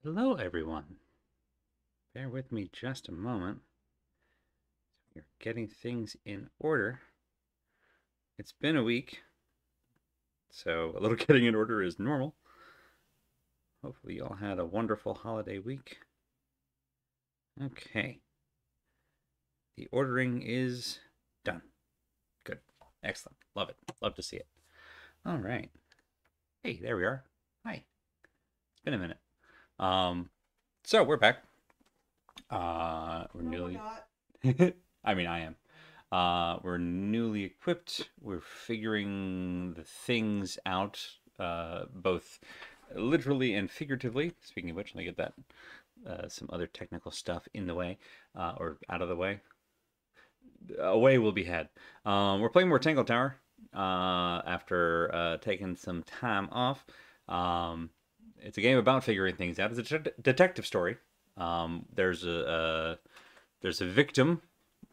Hello, everyone. Bear with me just a moment. We're getting things in order. It's been a week, so a little getting in order is normal. Hopefully, you all had a wonderful holiday week. Okay. The ordering is done. Good. Excellent. Love it. Love to see it. All right. Hey, there we are. Hi. It's been a minute. So we're back. We're No, we're newly. not. I mean, I am. We're newly equipped. We're figuring the things out, both literally and figuratively. Speaking of which, let me get that some other technical stuff in the way, or out of the way. A way will be had. We're playing more Tangle Tower after taking some time off. Um, it's a game about figuring things out. It's a detective story. There's a victim,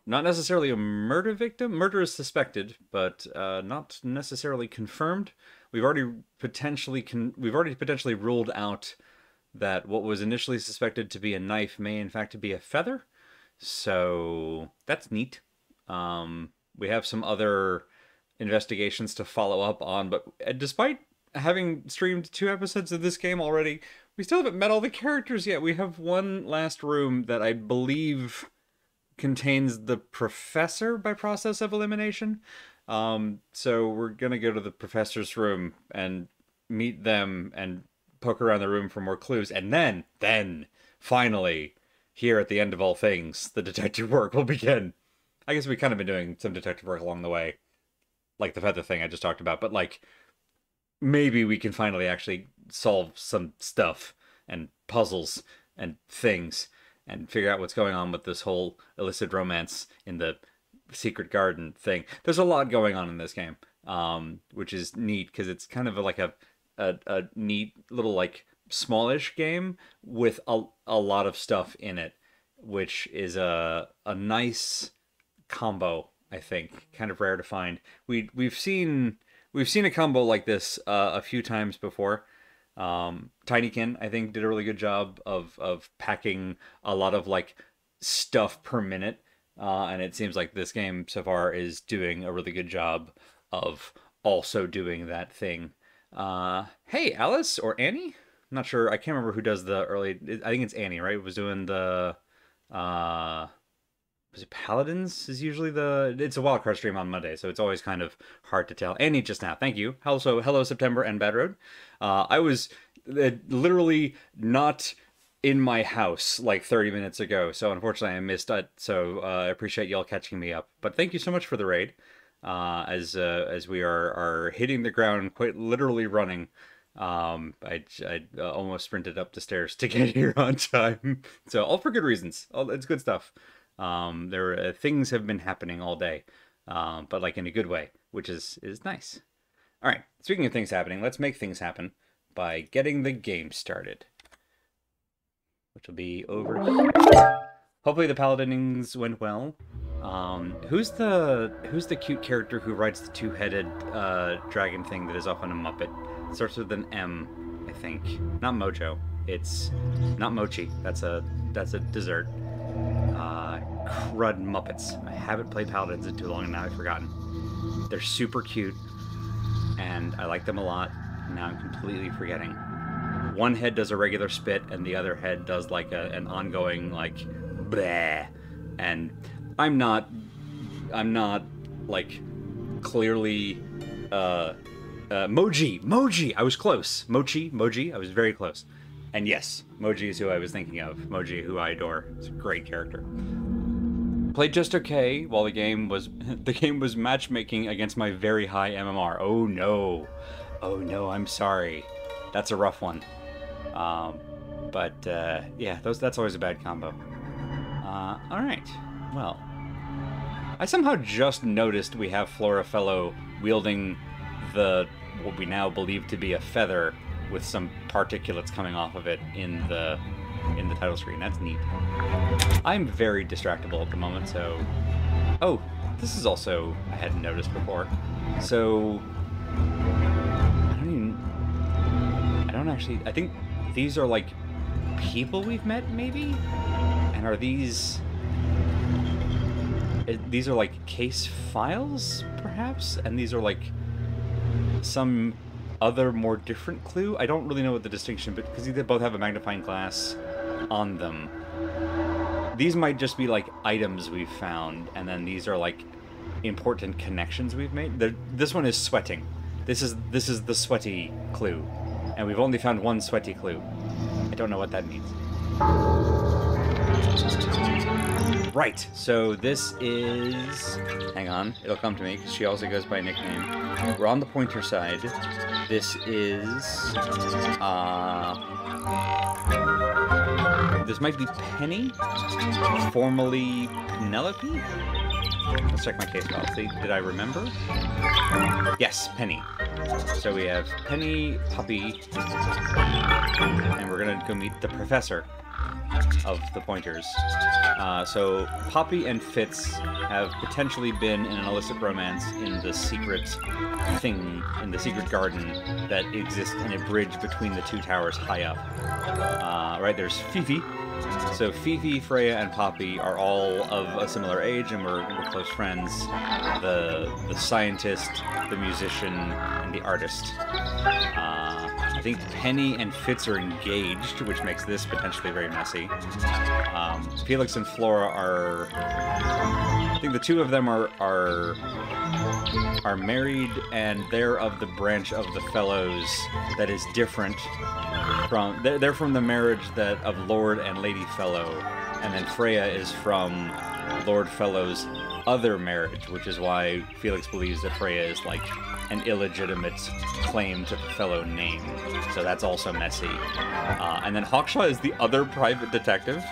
not necessarily a murder victim. Murder is suspected, but not necessarily confirmed. We've already potentially ruled out that what was initially suspected to be a knife may in fact be a feather. So that's neat. We have some other investigations to follow up on, but despite having streamed 2 episodes of this game already, we still haven't met all the characters yet. We have one last room that I believe contains the professor by process of elimination. So we're gonna go to the professor's room and meet them and poke around the room for more clues, and then finally, here at the end of all things, the detective work will begin. I guess we've kind of been doing some detective work along the way, like the feather thing I just talked about, but like maybe we can finally actually solve some stuff and puzzles and things and figure out what's going on with this whole illicit romance in the secret garden thing. There's a lot going on in this game, which is neat because it's kind of like a neat little like smallish game with a lot of stuff in it, which is a nice combo. I think kind of rare to find. We've seen a combo like this a few times before. Tinykin, I think, did a really good job of packing a lot of like stuff per minute, and it seems like this game so far is doing a really good job of also doing that thing. Hey, Alice or Annie? I'm not sure. I can't remember who does the early. I think it's Annie, right? Was doing the uh was it Paladins is usually it's a wildcard stream on Monday, so it's always kind of hard to tell. Annie just now, thank you. Also, hello September and Bad Road. I was literally not in my house like 30 minutes ago, so unfortunately I missed it. So I appreciate y'all catching me up. But thank you so much for the raid. As we are hitting the ground, quite literally running. I almost sprinted up the stairs to get here on time. So all for good reasons. All it's good stuff. There things have been happening all day, but like in a good way, which is nice. All right. Speaking of things happening, let's make things happen by getting the game started, which will be over here. Hopefully the paladinings went well. Who's the cute character who rides the two-headed dragon thing that is often a Muppet? It starts with an M, I think. Not Mojo. It's not Mochi. That's a dessert. Crud Muppets. I haven't played Paladins in too long and now I've forgotten. They're super cute and I like them a lot. Now I'm completely forgetting. One head does a regular spit and the other head does like an ongoing like bleh. And I'm not like clearly Moji. I was close. Moji. I was very close. And yes, Moji is who I was thinking of. Moji, who I adore. It's a great character. Played just okay while the game was matchmaking against my very high MMR. Oh no. Oh no, I'm sorry. That's a rough one. But yeah, that's always a bad combo. All right. Well, I somehow just noticed we have Florafello wielding what we now believe to be a feather with some particulates coming off of it in the title screen. That's neat. I'm very distractible at the moment, so... Oh, this is also I hadn't noticed before. So... I don't actually... I think these are like people we've met, maybe? And are these... These are like case files, perhaps? And these are like some other more different clue? I don't really know what the distinction, but because they both have a magnifying glass on them. These might just be like items we've found, and then these are like important connections we've made. This one is sweating. This is the sweaty clue, and we've only found one sweaty clue. I don't know what that means. Right, so this is... Hang on, it'll come to me, because she also goes by nickname. We're on the pointer side. This is... this might be Penny, formerly Penelope? Let's check my case file. See, did I remember? Yes, Penny. So we have Penny, Puppy, and we're gonna go meet the professor of the pointers. So Poppy and Fitz have potentially been in an illicit romance in the secret thing, in the secret garden that exists in a bridge between the two towers high up. Right, there's Fifi. So Fifi, Freya, and Poppy are all of a similar age, and we're close friends. The scientist, the musician, and the artist. I think Penny and Fitz are engaged, which makes this potentially very messy. Felix and Flora are... I think the two of them are married, and they're of the branch of the Fellows that is different from... They're from the marriage that of Lord and Lady Fellow, and then Freya is from Lord Fellow's other marriage, which is why Felix believes that Freya is like an illegitimate claim to the Fellow name. So that's also messy. And then Hawkshaw is the other private detective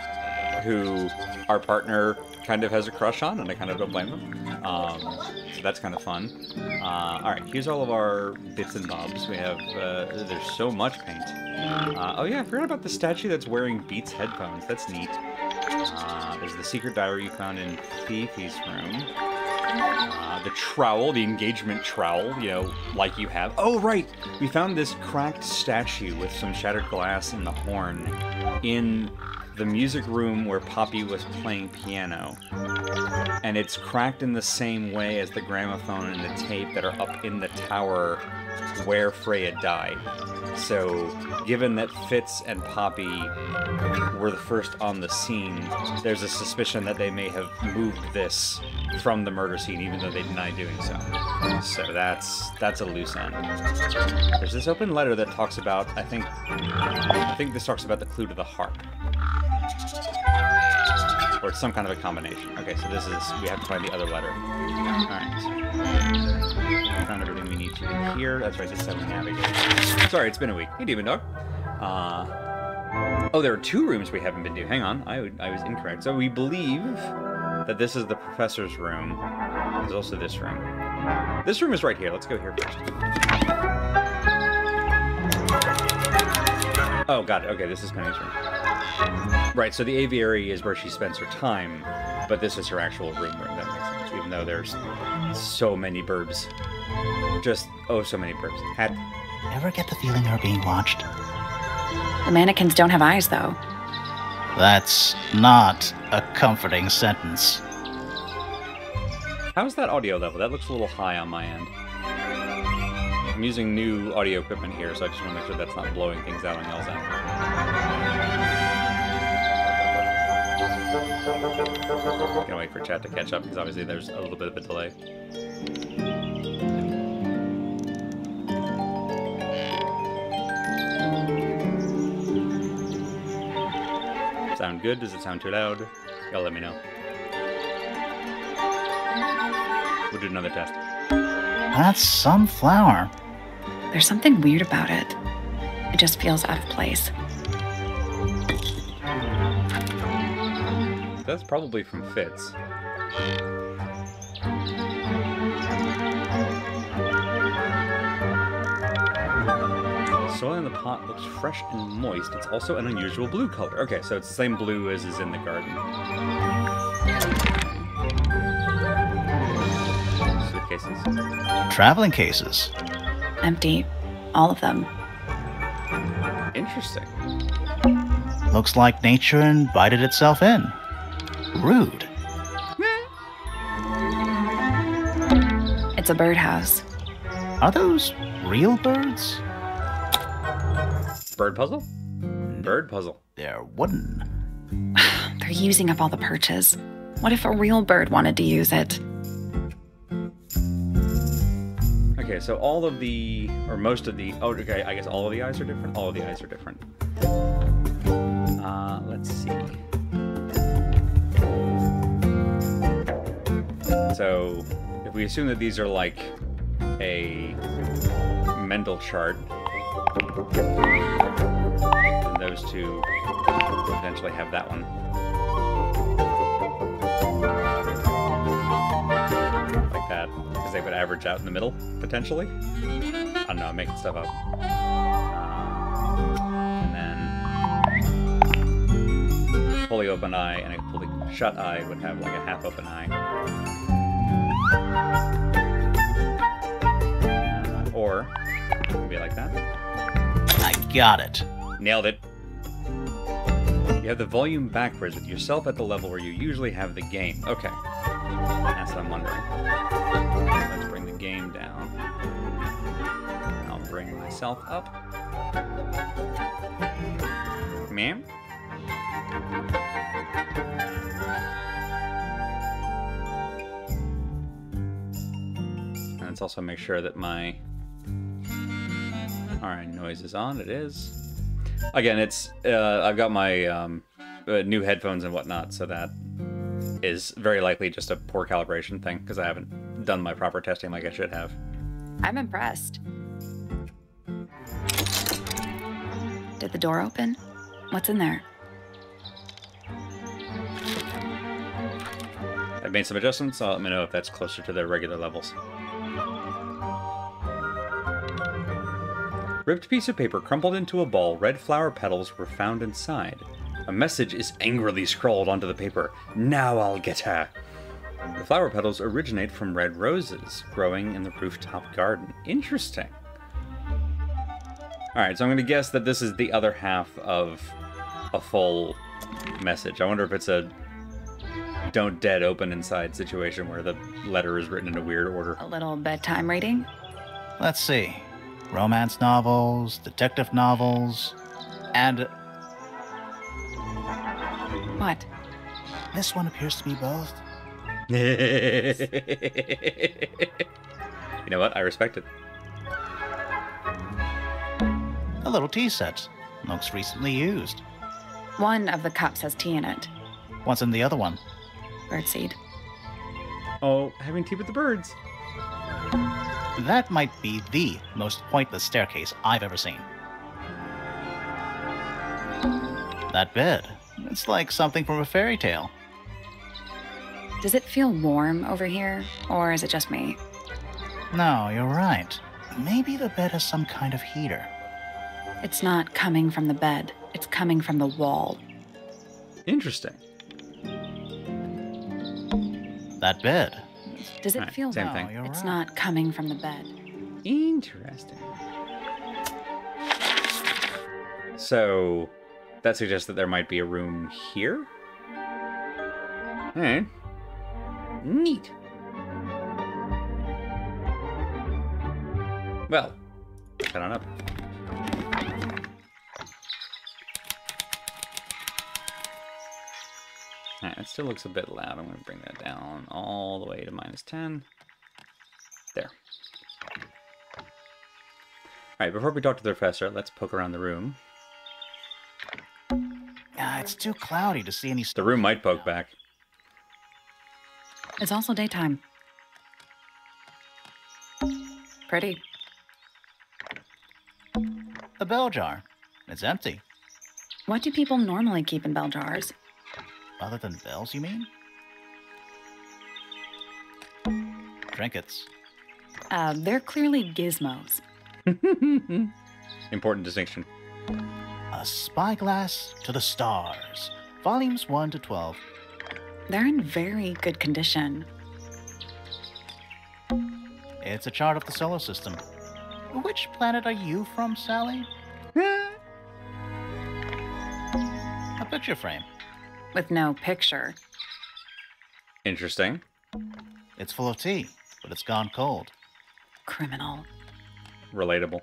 who our partner kind of has a crush on, and I kind of don't blame him. So that's kind of fun. Alright, here's all of our bits and bobs. We have, there's so much paint. Oh yeah, I forgot about the statue that's wearing Beats headphones. That's neat. There's the secret diary you found in Fifi's room. The trowel, the engagement trowel, you know, like you have. Oh, right! We found this cracked statue with some shattered glass in the horn in the music room where Poppy was playing piano. And it's cracked in the same way as the gramophone and the tape that are up in the tower where Freya died. So, given that Fitz and Poppy were the first on the scene, there's a suspicion that they may have moved this from the murder scene, even though they deny doing so. So that's a loose end. There's this open letter that talks about, I think this talks about the clue to the harp. Or it's some kind of a combination. Okay, so this is, we have to find the other letter. Alright. We found everything we need to here. That's right, this is how we navigate. Sorry, it's been a week. Hey, Demon Dog. Oh, there are two rooms we haven't been to. Hang on, I was incorrect. So we believe that this is the professor's room. There's also this room. This room is right here. Let's go here first. Oh, got it. Okay, this is Penny's room. Right, so the aviary is where she spends her time, but this is her actual room. That makes sense, even though there's so many burbs. Just, oh, so many burbs. Ever get the feeling you're being watched? The mannequins don't have eyes, though. That's not a comforting sentence. How's that audio level? That looks a little high on my end. I'm using new audio equipment here, so I just want to make sure that's not blowing things out on y'all's end. Gonna wait for chat to catch up, because obviously there's a little bit of a delay. Sound good? Does it sound too loud? Y'all let me know. We'll do another test. That's some flower. There's something weird about it. It just feels out of place. That's probably from Fitz. Soil in the pot looks fresh and moist. It's also an unusual blue color. Okay, so it's the same blue as is in the garden. Suitcases. Traveling cases. Empty. All of them. Interesting. Looks like nature invited itself in. Rude. It's a birdhouse. Are those real birds? Bird puzzle? Bird puzzle. They're wooden. They're using up all the perches. What if a real bird wanted to use it? Okay, so all of the, or most of the, oh, okay, I guess all of the eyes are different? All of the eyes are different. Let's see. So, if we assume that these are like a Mendel chart, then those two potentially have that one. Like that, because they would average out in the middle, potentially. I don't know, I'm making stuff up. And then fully open eye and a fully shut eye would have like a half open eye. Or it could be like that. I got it. Nailed it. You have the volume backwards with yourself at the level where you usually have the game. Okay. That's what I'm wondering. Let's bring the game down. I'll bring myself up. Ma'am? And let's also make sure that my alright, noise is on. It is. Again, it's I've got my new headphones and whatnot, so that is very likely just a poor calibration thing, because I haven't done my proper testing like I should have. I'm impressed. Did the door open? What's in there? I've made some adjustments, so let me know if that's closer to their regular levels. Ripped piece of paper crumpled into a ball, red flower petals were found inside. A message is angrily scrawled onto the paper. Now I'll get her. The flower petals originate from red roses, growing in the rooftop garden. Interesting. Alright, so I'm going to guess that this is the other half of a full message. I wonder if it's a don't dead open inside situation where the letter is written in a weird order. A little bedtime reading? Let's see. Romance novels, detective novels, and What? this one appears to be both. You know what? I respect it. A little tea set. Looks recently used. One of the cups has tea in it. What's in the other one? Birdseed. Oh, having tea with the birds. That might be the most pointless staircase I've ever seen. That bed. It's like something from a fairy tale. Does it feel warm over here, or is it just me? No, you're right. Maybe the bed has some kind of heater. It's not coming from the bed. It's coming from the wall. Interesting. That bed. Does it Right, feel same warm? thing. You're It's right. not coming from the bed. Interesting. So, that suggests that there might be a room here? Alright. Neat. Well, head on up. Alright, it still looks a bit loud. I'm going to bring that down all the way to -10. There. Alright, before we talk to the professor, let's poke around the room. It's too cloudy to see any The room might poke back. It's also daytime. Pretty. The bell jar. It's empty. What do people normally keep in bell jars? Other than bells, you mean? Trinkets. They're clearly gizmos. Important distinction. A spyglass to the stars. Volumes 1 to 12. They're in very good condition. It's a chart of the solar system. Which planet are you from, Sally? picture frame. With no picture. Interesting. It's full of tea, but it's gone cold. Criminal. Relatable.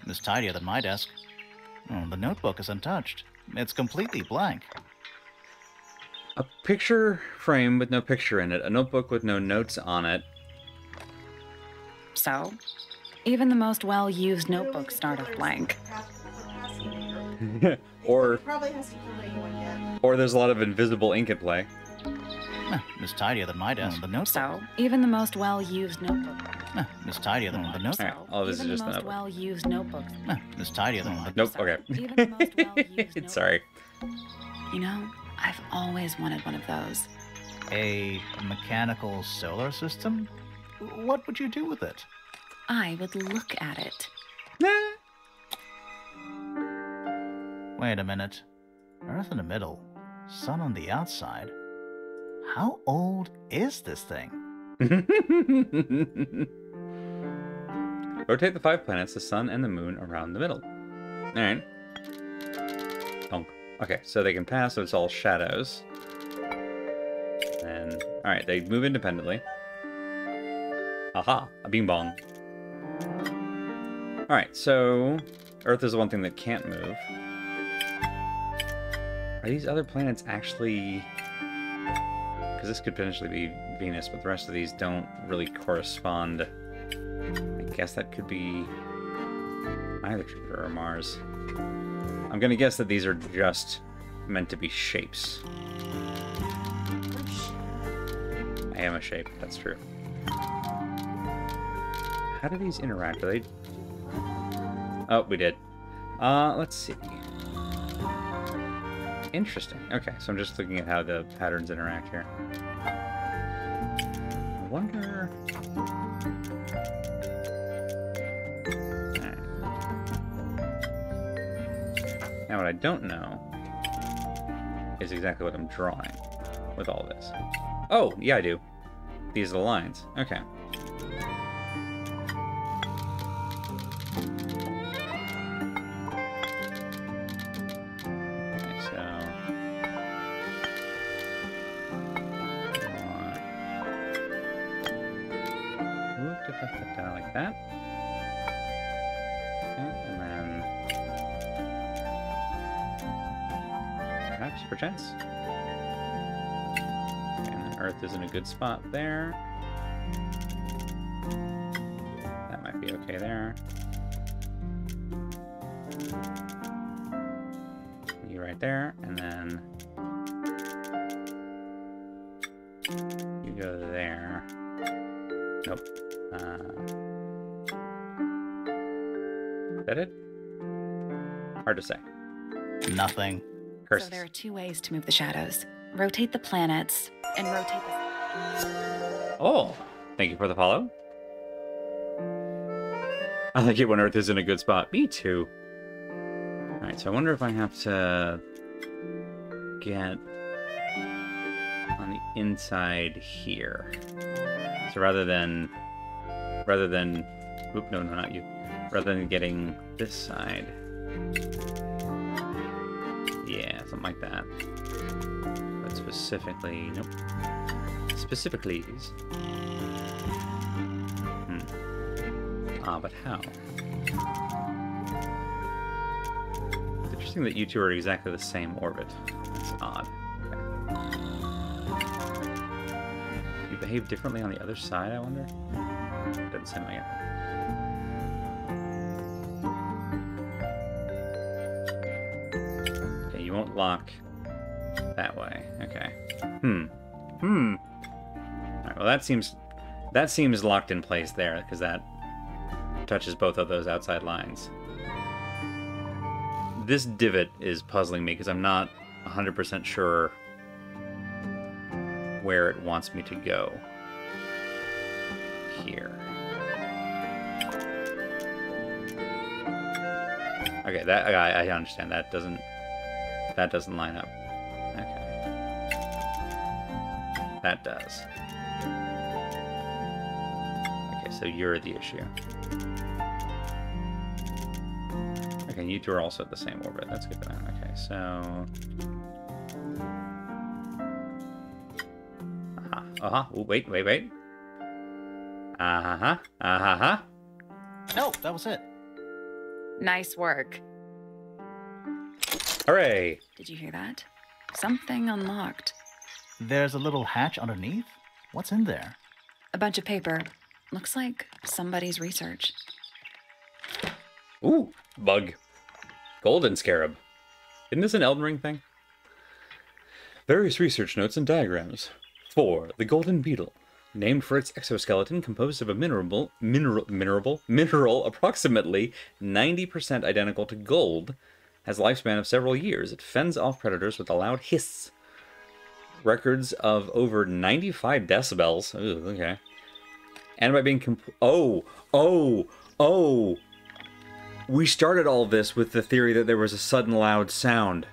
It's tidier than my desk. The notebook is untouched. It's completely blank. A picture frame with no picture in it. A notebook with no notes on it. So, even the most well-used notebooks start off blank. Or Probably has to kill anyone yet. or there's a lot of invisible ink at play. It's tidier than my desk. The notebook. So, even the most well-used notebook. It's tidier than the notebook. Alright, all this is even just the the most notebook. well-used notebooks. It's tidier than the Nope, So, okay. even the most well-used notebooks. Sorry. You know, I've always wanted one of those. A mechanical solar system? What would you do with it? I would look at it. Wait a minute. Earth in the middle, sun on the outside. How old is this thing? Rotate the 5 planets, the sun and the moon, around the middle. Alright. Bonk. Okay, so they can pass, so it's all shadows. And, alright, they move independently. Aha, a bing bong. Alright, so Earth is the one thing that can't move. Are these other planets actually... Because this could potentially be Venus, but the rest of these don't really correspond. I guess that could be either Jupiter or Mars. I'm gonna guess that these are just meant to be shapes. I am a shape, that's true. How do these interact? Are they... Oh, we did. Let's see. Interesting. Okay, so I'm just looking at how the patterns interact here. I wonder... Alright. Now what I don't know is exactly what I'm drawing with all this. Oh, yeah I do. These are the lines. Okay. Like that. Okay, and then perhaps for chance. Okay, and then Earth is in a good spot there. That might be okay there. You right there, and then you go there. Nope. Is that it? Hard to say. Nothing. Curses. So there are 2 ways to move the shadows. Rotate the planets and rotate the... Oh, thank you for the follow. I like it when Earth is in a good spot. Me too. Alright, so I wonder if I have to get on the inside here. So rather than oop, no, not you. Rather than getting this side. Yeah, something like that. But specifically, nope. Specifically these. But how? It's interesting that you two are exactly the same orbit. That's odd. Okay. You behave differently on the other side, I wonder? Doesn't seem like it. Okay, you won't lock that way. Okay. Alright, well that seems locked in place there, because that touches both of those outside lines. This divot is puzzling me, because I'm not 100% sure where it wants me to go. Here. Okay, that I understand. That doesn't line up. Okay. That does. Okay, so you're the issue. Okay, you two are also at the same orbit. That's good to know. Okay, so... Ooh, wait. No, that was it. Nice work. Hooray! Did you hear that? Something unlocked. There's a little hatch underneath. What's in there? A bunch of paper. Looks like somebody's research. Ooh, bug. Golden scarab. Isn't this an Elden Ring thing? Various research notes and diagrams. 4. The golden beetle. Named for its exoskeleton composed of a mineral approximately 90% identical to gold, has a lifespan of several years. It fends off predators with a loud hiss. Records of over 95 decibels. Ooh, okay. And by being we started all this with the theory that there was a sudden loud sound,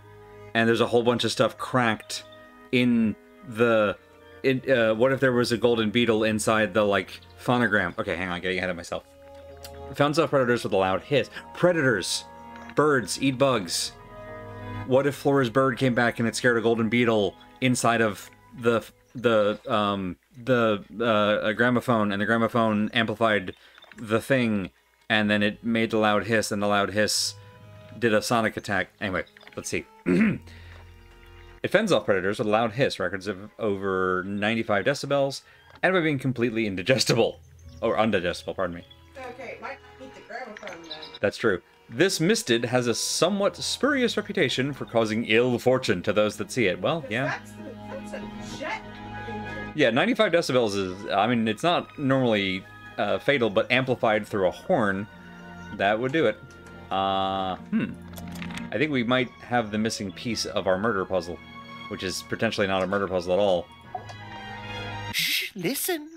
and there's a whole bunch of stuff cracked in the... what if there was a golden beetle inside the, like, phonogram? Okay, hang on, getting ahead of myself. Found off predators with a loud hiss. Predators! Birds eat bugs. What if Flora's bird came back and it scared a golden beetle inside of the gramophone, and the gramophone amplified the thing, and then it made the loud hiss, and the loud hiss did a sonic attack. Anyway, let's see. It fends off predators with a loud hiss, records of over 95 decibels, and by being completely indigestible. Or undigestible, pardon me. Okay, might need the gramophone then. That's true. This mistid has a somewhat spurious reputation for causing ill fortune to those that see it. Well, yeah. That's a jet. Yeah, 95 decibels is, I mean, it's not normally fatal, but amplified through a horn, that would do it. I think we might have the missing piece of our murder puzzle, which is potentially not a murder puzzle at all. Shh, listen.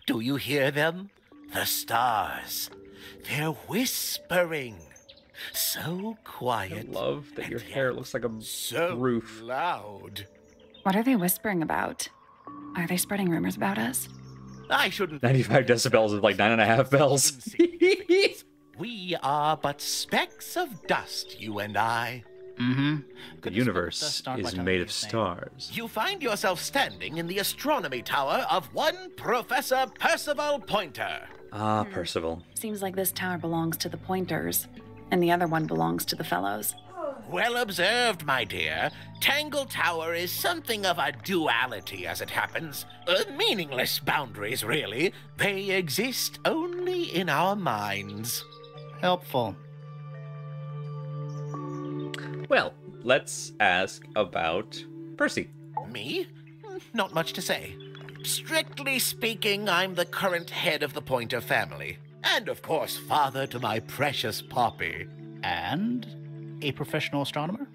Do you hear them? The stars. They're whispering. So quiet. I love that your hair looks like a So roof. loud. What are they whispering about? Are they spreading rumors about us? I shouldn't... 95 decibels is like 9.5 bells. We are but specks of dust, you and I. Mm-hmm. The universe is made of stars. You find yourself standing in the astronomy tower of one Professor Percival Pointer. Ah, Percival. Seems like this tower belongs to the Pointers, and the other one belongs to the Fellows. Well observed, my dear. Tangle Tower is something of a duality, as it happens. Meaningless boundaries, really. They exist only in our minds. Helpful. Well, let's ask about Percy. Me? Not much to say. Strictly speaking, I'm the current head of the Pointer family. And, of course, father to my precious Poppy. And a professional astronomer?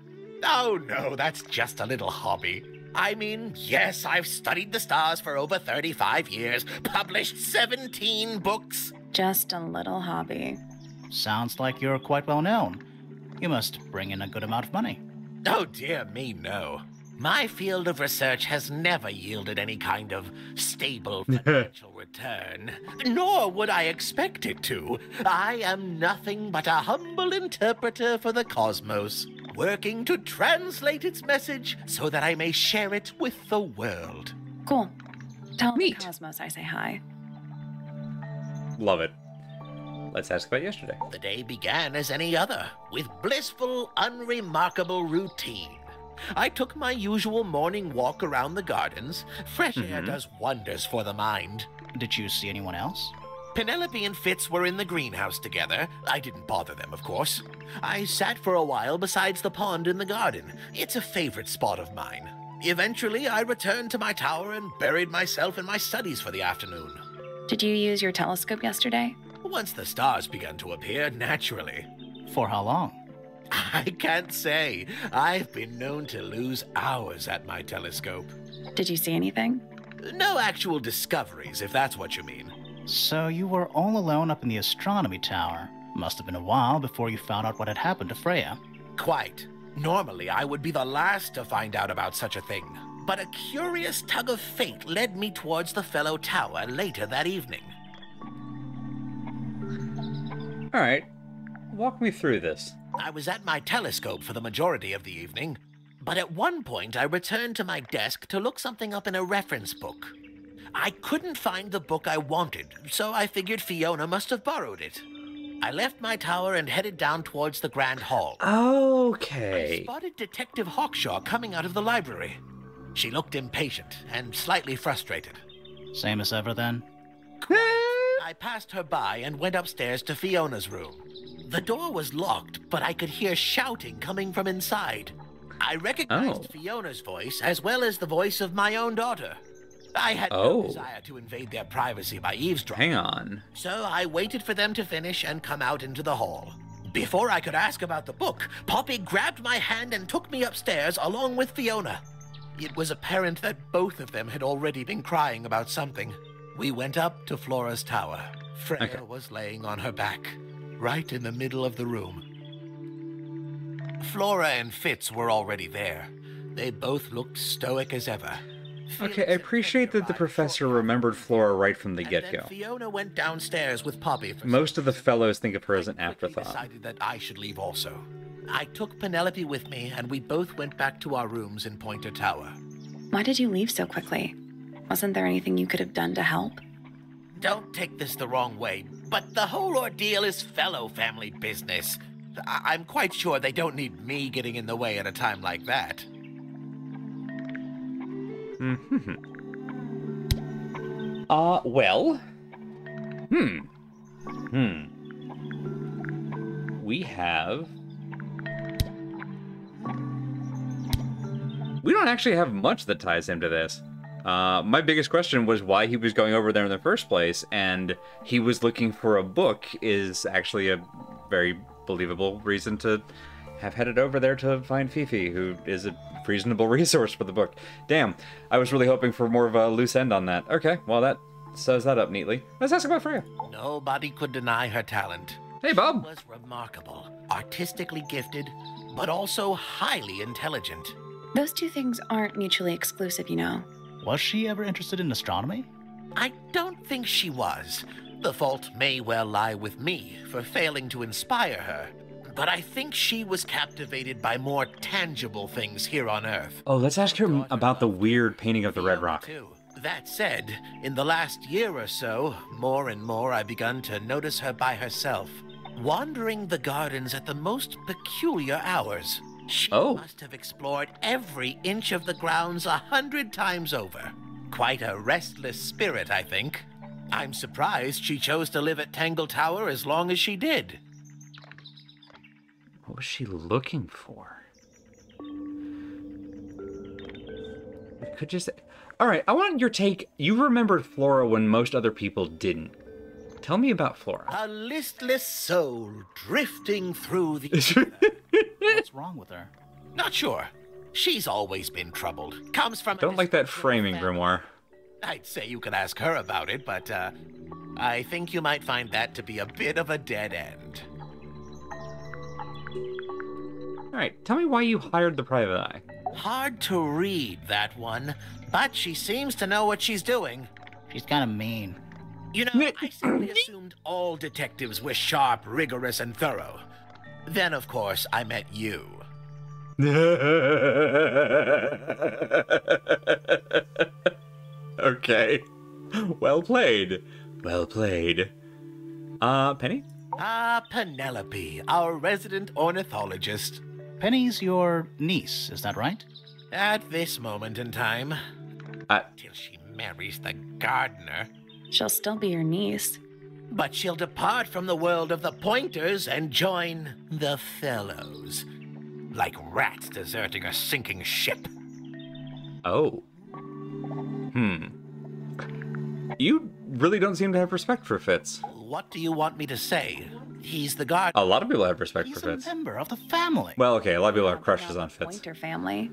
Oh, no, that's just a little hobby. I mean, yes, I've studied the stars for over 35 years, published 17 books. Just a little hobby. Sounds like you're quite well known. You must bring in a good amount of money. Oh, dear me, no. My field of research has never yielded any kind of stable financial return, nor would I expect it to. I am nothing but a humble interpreter for the cosmos, working to translate its message so that I may share it with the world. Cool. Tell Neat. the Cosmos I say hi. Love it. Let's ask about yesterday. The day began as any other, with blissful, unremarkable routine. I took my usual morning walk around the gardens. Fresh air does wonders for the mind. Did you see anyone else? Penelope and Fitz were in the greenhouse together. I didn't bother them, of course. I sat for a while besides the pond in the garden. It's a favorite spot of mine. Eventually, I returned to my tower and buried myself in my studies for the afternoon. Did you use your telescope yesterday? Once the stars began to appear, naturally. For how long? I can't say. I've been known to lose hours at my telescope. Did you see anything? No actual discoveries, if that's what you mean. So you were all alone up in the astronomy tower. Must have been a while before you found out what had happened to Freya. Quite. Normally, I would be the last to find out about such a thing. But a curious tug of fate led me towards the fellow tower later that evening. All right. Walk me through this. I was at my telescope for the majority of the evening, but at one point I returned to my desk to look something up in a reference book. I couldn't find the book I wanted, so I figured Fiona must have borrowed it. I left my tower and headed down towards the Grand Hall. I Okay. spotted Detective Hawkshaw coming out of the library. She looked impatient and slightly frustrated. Same as ever then? I passed her by and went upstairs to Fiona's room. The door was locked, but I could hear shouting coming from inside. I recognized Fiona's voice as well as the voice of my own daughter. I had no desire to invade their privacy by eavesdropping. Hang on. So I waited for them to finish and come out into the hall. Before I could ask about the book, Poppy grabbed my hand and took me upstairs along with Fiona. It was apparent that both of them had already been crying about something. We went up to Flora's tower. Freya was laying on her back, right in the middle of the room. Flora and Fitz were already there. They both looked stoic as ever. Okay, I appreciate that the professor remembered Flora right from the get-go. Fiona went downstairs with Poppy. Most of the fellows think of her as an I afterthought. decided that I should leave also. I took Penelope with me, and we both went back to our rooms in Pointer Tower. Why did you leave so quickly? Wasn't there anything you could have done to help? Don't take this the wrong way, but the whole ordeal is fellow family business. I'm quite sure they don't need me getting in the way at a time like that. Well. We have... We don't actually have much that ties him to this. My biggest question was why he was going over there in the first place, and he was looking for a book is actually a very believable reason to have headed over there to find Fifi, who is a reasonable resource for the book. Damn, I was really hoping for more of a loose end on that. Okay, well that sews that up neatly. Let's ask about Freya. Nobody could deny her talent. Hey, Bob. She was remarkable, artistically gifted, but also highly intelligent. Those two things aren't mutually exclusive, you know. Was she ever interested in astronomy? I don't think she was. The fault may well lie with me for failing to inspire her. But I think she was captivated by more tangible things here on Earth. Oh, let's ask her about the weird painting of the Red Fiona, Rock. too. That said, in the last year or so, more and more I've begun to notice her by herself, wandering the gardens at the most peculiar hours. She must have explored every inch of the grounds 100 times over. Quite a restless spirit, I think. I'm surprised she chose to live at Tangle Tower as long as she did. What was she looking for? It could just... All right, I want your take. You remembered Flora when most other people didn't. Tell me about Flora. A listless soul drifting through the ether. What's wrong with her? Not sure. She's always been troubled. Comes from... Don't like that framing, Grimoire. I'd say you could ask her about it, but I think you might find that to be a bit of a dead end. All right, tell me why you hired the private eye. Hard to read, that one, but she seems to know what she's doing. She's kind of mean. You know, I simply assumed all detectives were sharp, rigorous, and thorough. Then, of course, I met you. Okay. Well played. Well played. Penny? Penelope, our resident ornithologist. Penny's your niece, is that right? At this moment in time. Till she marries the gardener. She'll still be your niece. But she'll depart from the world of the Pointers and join the Fellows. Like rats deserting a sinking ship. Oh. You really don't seem to have respect for Fitz. What do you want me to say? He's the guard. A lot of people have respect He's for Fitz. a member of the family. Well, okay, a lot of people have crushes on Fitz. Pointer family.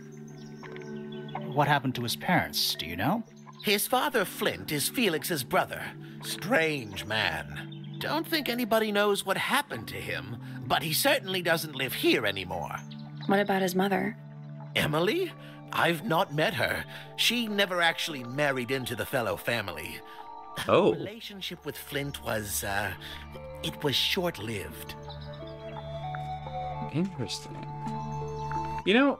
What happened to his parents, do you know? His father, Flint, is Felix's brother. Strange man. Don't think anybody knows what happened to him, but he certainly doesn't live here anymore. What about his mother? Emily? I've not met her. She never actually married into the Fellow family. Oh. Her relationship with Flint was, it was short-lived. Interesting. You know,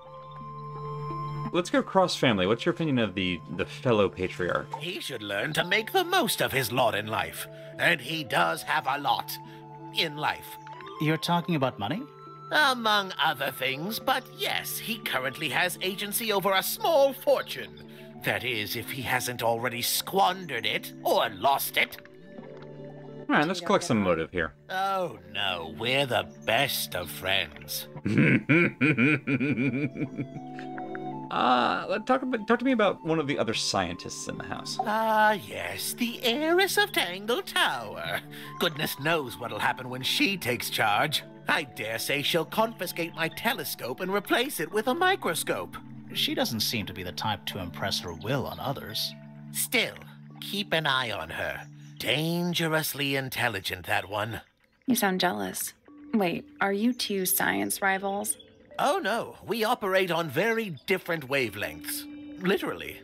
let's go cross-family. What's your opinion of the fellow patriarch? He should learn to make the most of his lot in life. And he does have a lot in life. You're talking about money? Among other things, but yes, he currently has agency over a small fortune. That is, if he hasn't already squandered it or lost it. All right, let's collect some motive here. Oh no, we're the best of friends. Talk to me about one of the other scientists in the house. Ah, yes, the heiress of Tangle Tower. Goodness knows what'll happen when she takes charge. I dare say she'll confiscate my telescope and replace it with a microscope. She doesn't seem to be the type to impress her will on others. Still, keep an eye on her. Dangerously intelligent, that one. You sound jealous. Wait, are you two science rivals? Oh no, we operate on very different wavelengths. Literally.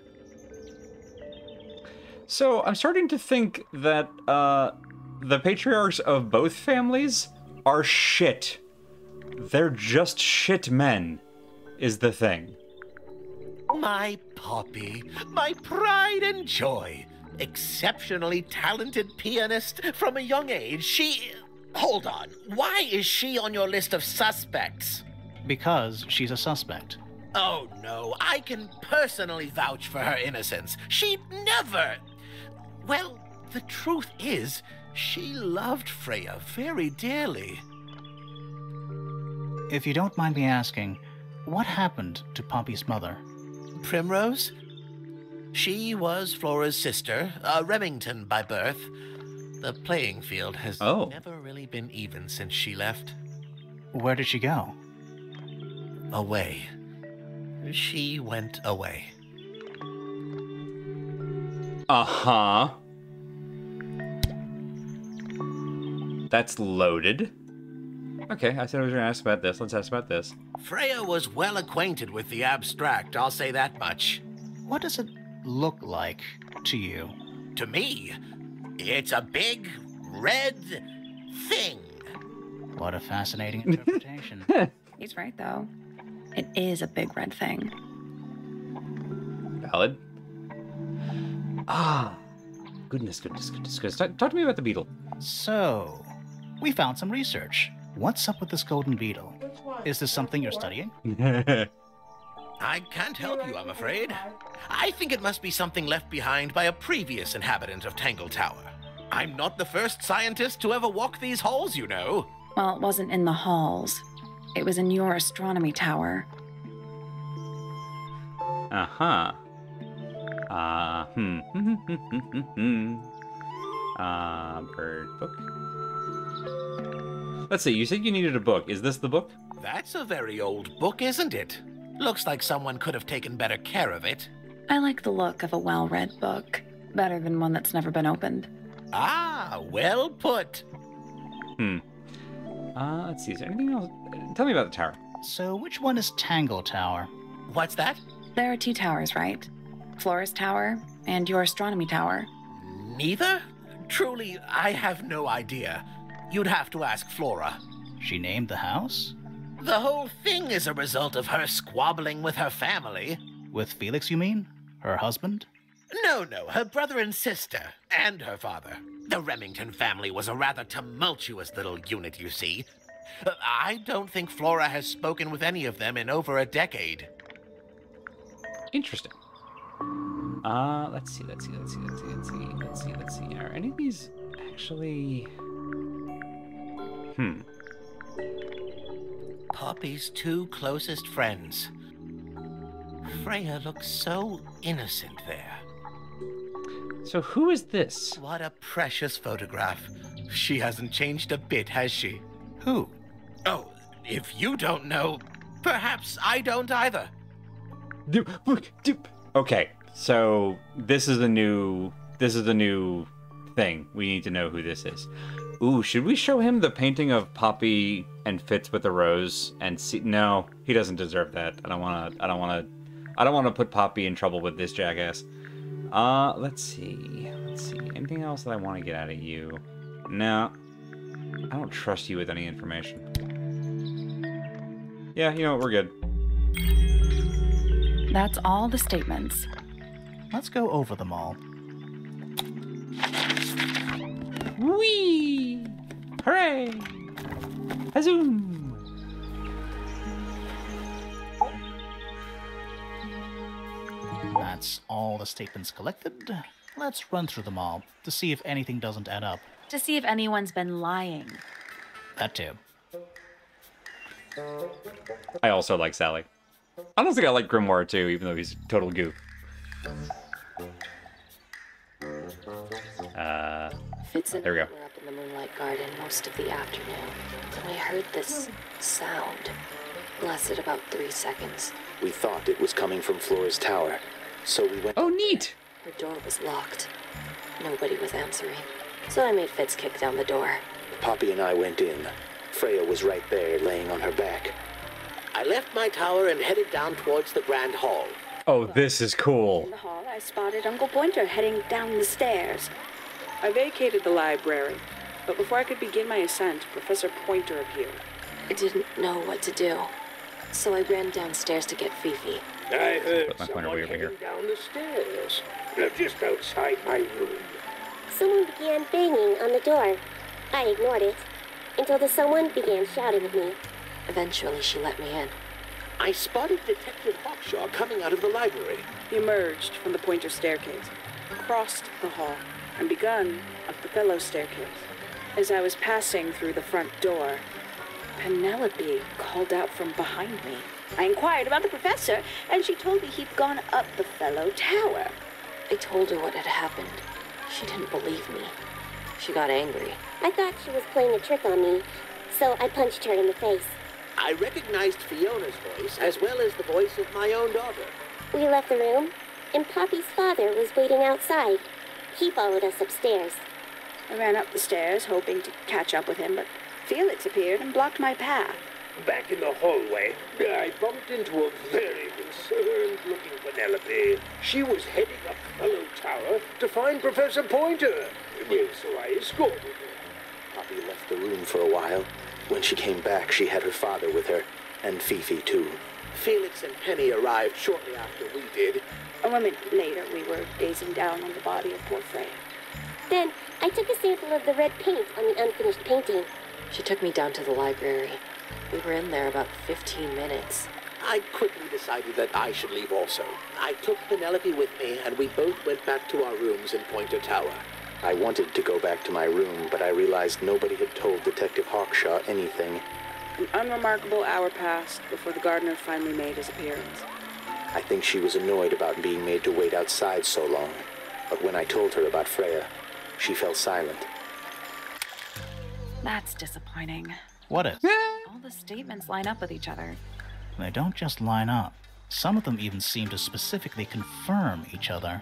So I'm starting to think that the patriarchs of both families are shit. They're just shit men, is the thing. My Poppy, my pride and joy. Exceptionally talented pianist from a young age. She... Hold on. Why is she on your list of suspects? Because she's a suspect. Oh no, I can personally vouch for her innocence. She'd never... Well, the truth is, she loved Freya very dearly. If you don't mind me asking, what happened to Poppy's mother? Primrose? She was Flora's sister, a Remington by birth. The playing field has never really been even since she left. Where did she go? Away. She went away. Uh-huh. That's loaded. Okay, I said I was going to ask about this. Let's ask about this. Freya was well acquainted with the abstract, I'll say that much. What does it look like to you? To me, it's a big, red thing. What a fascinating interpretation. He's right, though. It is a big red thing. Valid. Ah. Goodness. Talk to me about the beetle. So, we found some research. What's up with this golden beetle? Is this something you're studying? I can't help you, I'm afraid. I think it must be something left behind by a previous inhabitant of Tangle Tower. I'm not the first scientist to ever walk these halls, you know. Well, it wasn't in the halls. It was in your astronomy tower. Uh-huh. Bird book. Let's see, you said you needed a book. Is this the book? That's a very old book, isn't it? Looks like someone could have taken better care of it. I like the look of a well-read book. Better than one that's never been opened. Ah, well put. Let's see, is there anything else? Tell me about the tower. So, which one is Tangle Tower? What's that? There are two towers, right? Flora's tower and your astronomy tower. Neither? Truly, I have no idea. You'd have to ask Flora. She named the house? The whole thing is a result of her squabbling with her family. With Felix, you mean? Her husband? No, her brother and sister, and her father. The Remington family was a rather tumultuous little unit, you see. I don't think Flora has spoken with any of them in over a decade. Interesting. Let's see. Are any of these actually... Poppy's two closest friends. Freya looks so innocent there. So who is this? What a precious photograph. She hasn't changed a bit, has she? Who? Oh, if you don't know, perhaps I don't either. Okay, so this is the new thing. We need to know who this is. Ooh, should we show him the painting of Poppy and Fitz with the rose and see? No, he doesn't deserve that. I don't want to put Poppy in trouble with this jackass. Let's see. Anything else that I want to get out of you? No, I don't trust you with any information. Yeah, you know what? We're good. That's all the statements. Let's go over them all. Whee! Hooray! Hazoom! That's all the statements collected. Let's run through them all to see if anything doesn't add up. To see if anyone's been lying. That too. I also like Sally. I don't think I like Grimoire too, even though he's total goof. Fitz and There we I go. were up in the Moonlight Garden most of the afternoon, and we heard this sound. Lasted about 3 seconds. We thought it was coming from Flora's tower, so we went... Oh, neat! Her door was locked. Nobody was answering. So I made Fitz kick down the door. Poppy and I went in. Freya was right there, laying on her back. I left my tower and headed down towards the Grand Hall. Oh, this is cool. In the hall, I spotted Uncle Pointer heading down the stairs. I vacated the library, but before I could begin my ascent, Professor Pointer appeared. I didn't know what to do, so I ran downstairs to get Fifi. I heard Put my pointer someone way over here. heading down the stairs, just outside my room. Someone began banging on the door. I ignored it until the someone began shouting at me. Eventually, she let me in. I spotted Detective Hawkshaw coming out of the library. He emerged from the Pointer staircase, crossed the hall, and begun up the fellow staircase. As I was passing through the front door, Penelope called out from behind me. I inquired about the professor, and she told me he'd gone up the fellow tower. I told her what had happened. She didn't believe me. She got angry. I thought she was playing a trick on me, so I punched her in the face. I recognized Fiona's voice as well as the voice of my own daughter. We left the room, and Poppy's father was waiting outside. He followed us upstairs. I ran up the stairs, hoping to catch up with him, but Felix appeared and blocked my path. Back in the hallway, I bumped into a very concerned-looking Penelope. She was heading up Fellow Tower to find Professor Pointer. Well, so I escorted her. Poppy left the room for a while. When she came back, she had her father with her, and Fifi too. Felix and Penny arrived shortly after we did. A moment later, we were gazing down on the body of poor Freya. Then I took a sample of the red paint on the unfinished painting. She took me down to the library. We were in there about 15 minutes. I quickly decided that I should leave also. I took Penelope with me, and we both went back to our rooms in Pointer Tower. I wanted to go back to my room, but I realized nobody had told Detective Hawkshaw anything. An unremarkable hour passed before the gardener finally made his appearance. I think she was annoyed about being made to wait outside so long. But when I told her about Freya, she fell silent. That's disappointing. What is? All the statements line up with each other. They don't just line up. Some of them even seem to specifically confirm each other.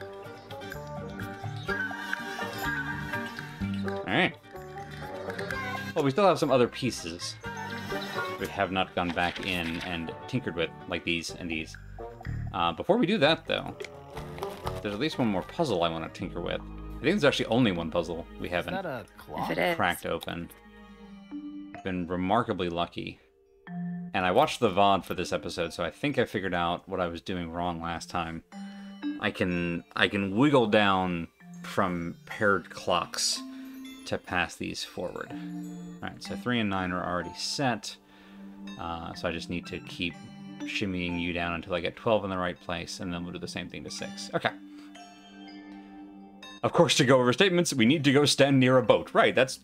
Alright. Well, we still have some other pieces we have not gone back in and tinkered with, like these and these. Before we do that, though, there's at least one more puzzle I want to tinker with. I think there's actually only one puzzle we Is haven't that a clock? If it is. cracked open. Been remarkably lucky. And I watched the VOD for this episode, so I think I figured out what I was doing wrong last time. I can wiggle down from paired clocks to pass these forward. Alright, so 3 and 9 are already set. So I just need to keep shimmying you down until I get 12 in the right place, and then we'll do the same thing to 6. Okay. Of course, to go over statements, we need to go stand near a boat. Right, that's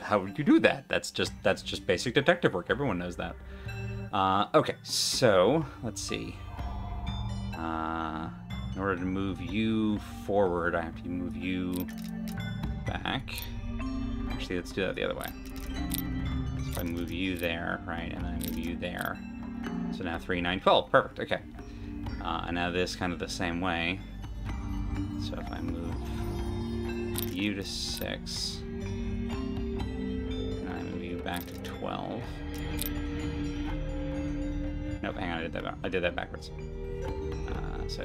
how you do that. That's just basic detective work. Everyone knows that. Okay, so let's see. In order to move you forward, I have to move you back. Actually, let's do that the other way. So I move you there, right, and then I move you there. So now 3, 9, 12. Perfect. Okay. And now this kind of the same way. So if I move you to 6, and I move you back to 12. Nope, hang on, I did that backwards. So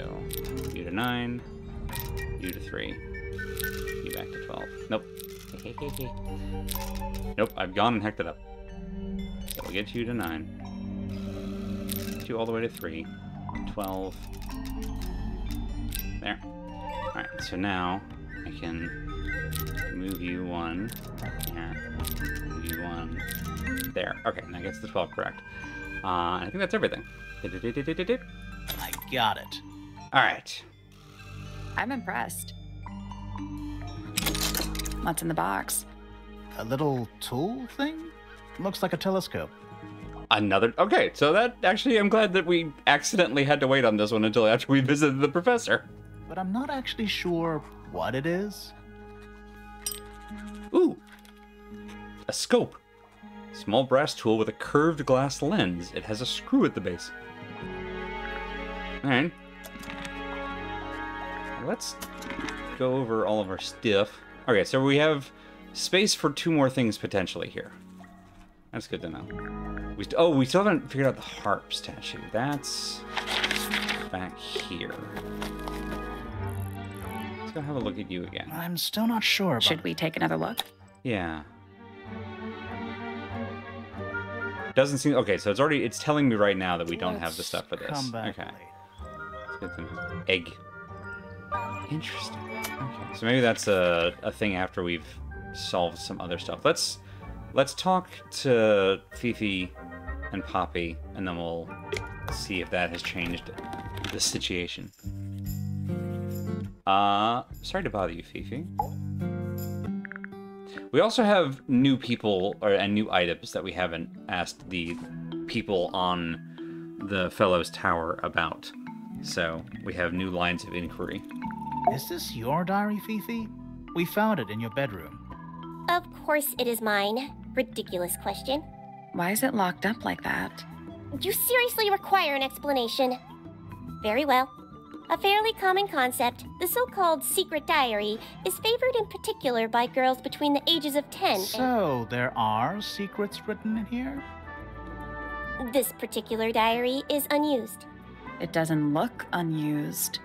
you to 9, you to 3, you back to 12. Nope. Nope, I've gone and hecked it up. So we'll get you to 9. you all the way to 3. 12. There. Alright, so now I can move you 1. Yeah. Move you 1. There. Okay, that gets the 12 correct. I think that's everything. I got it. Alright. I'm impressed. What's in the box? A little tool thing? Looks like a telescope. Another... Okay, so that... Actually, I'm glad that we accidentally had to wait on this one until after we visited the professor. But I'm not actually sure what it is. Ooh. A scope. Small brass tool with a curved glass lens. It has a screw at the base. Alright. Let's go over all of our stuff. Okay, so we have space for 2 more things potentially here. That's good to know. We still haven't figured out the harp statue. That's back here. Let's go have a look at you again. I'm still not sure about Should we take another look? Yeah. Doesn't seem... Okay, so it's telling me right now that we don't have the stuff for this. Come back Okay. late. Let's get some egg. Interesting. Okay, so maybe that's a thing after we've solved some other stuff. Let's talk to Fifi and Poppy, and then we'll see if that has changed the situation. Sorry to bother you, Fifi. We also have new people and new items that we haven't asked the people on the Fellows Tower about. So we have new lines of inquiry. Is this your diary, Fifi? We found it in your bedroom. Of course it is mine. Ridiculous question. Why is it locked up like that? You seriously require an explanation. Very well. A fairly common concept, the so-called secret diary, is favored in particular by girls between the ages of 10 So, there are secrets written in here? and... This particular diary is unused. It doesn't look unused.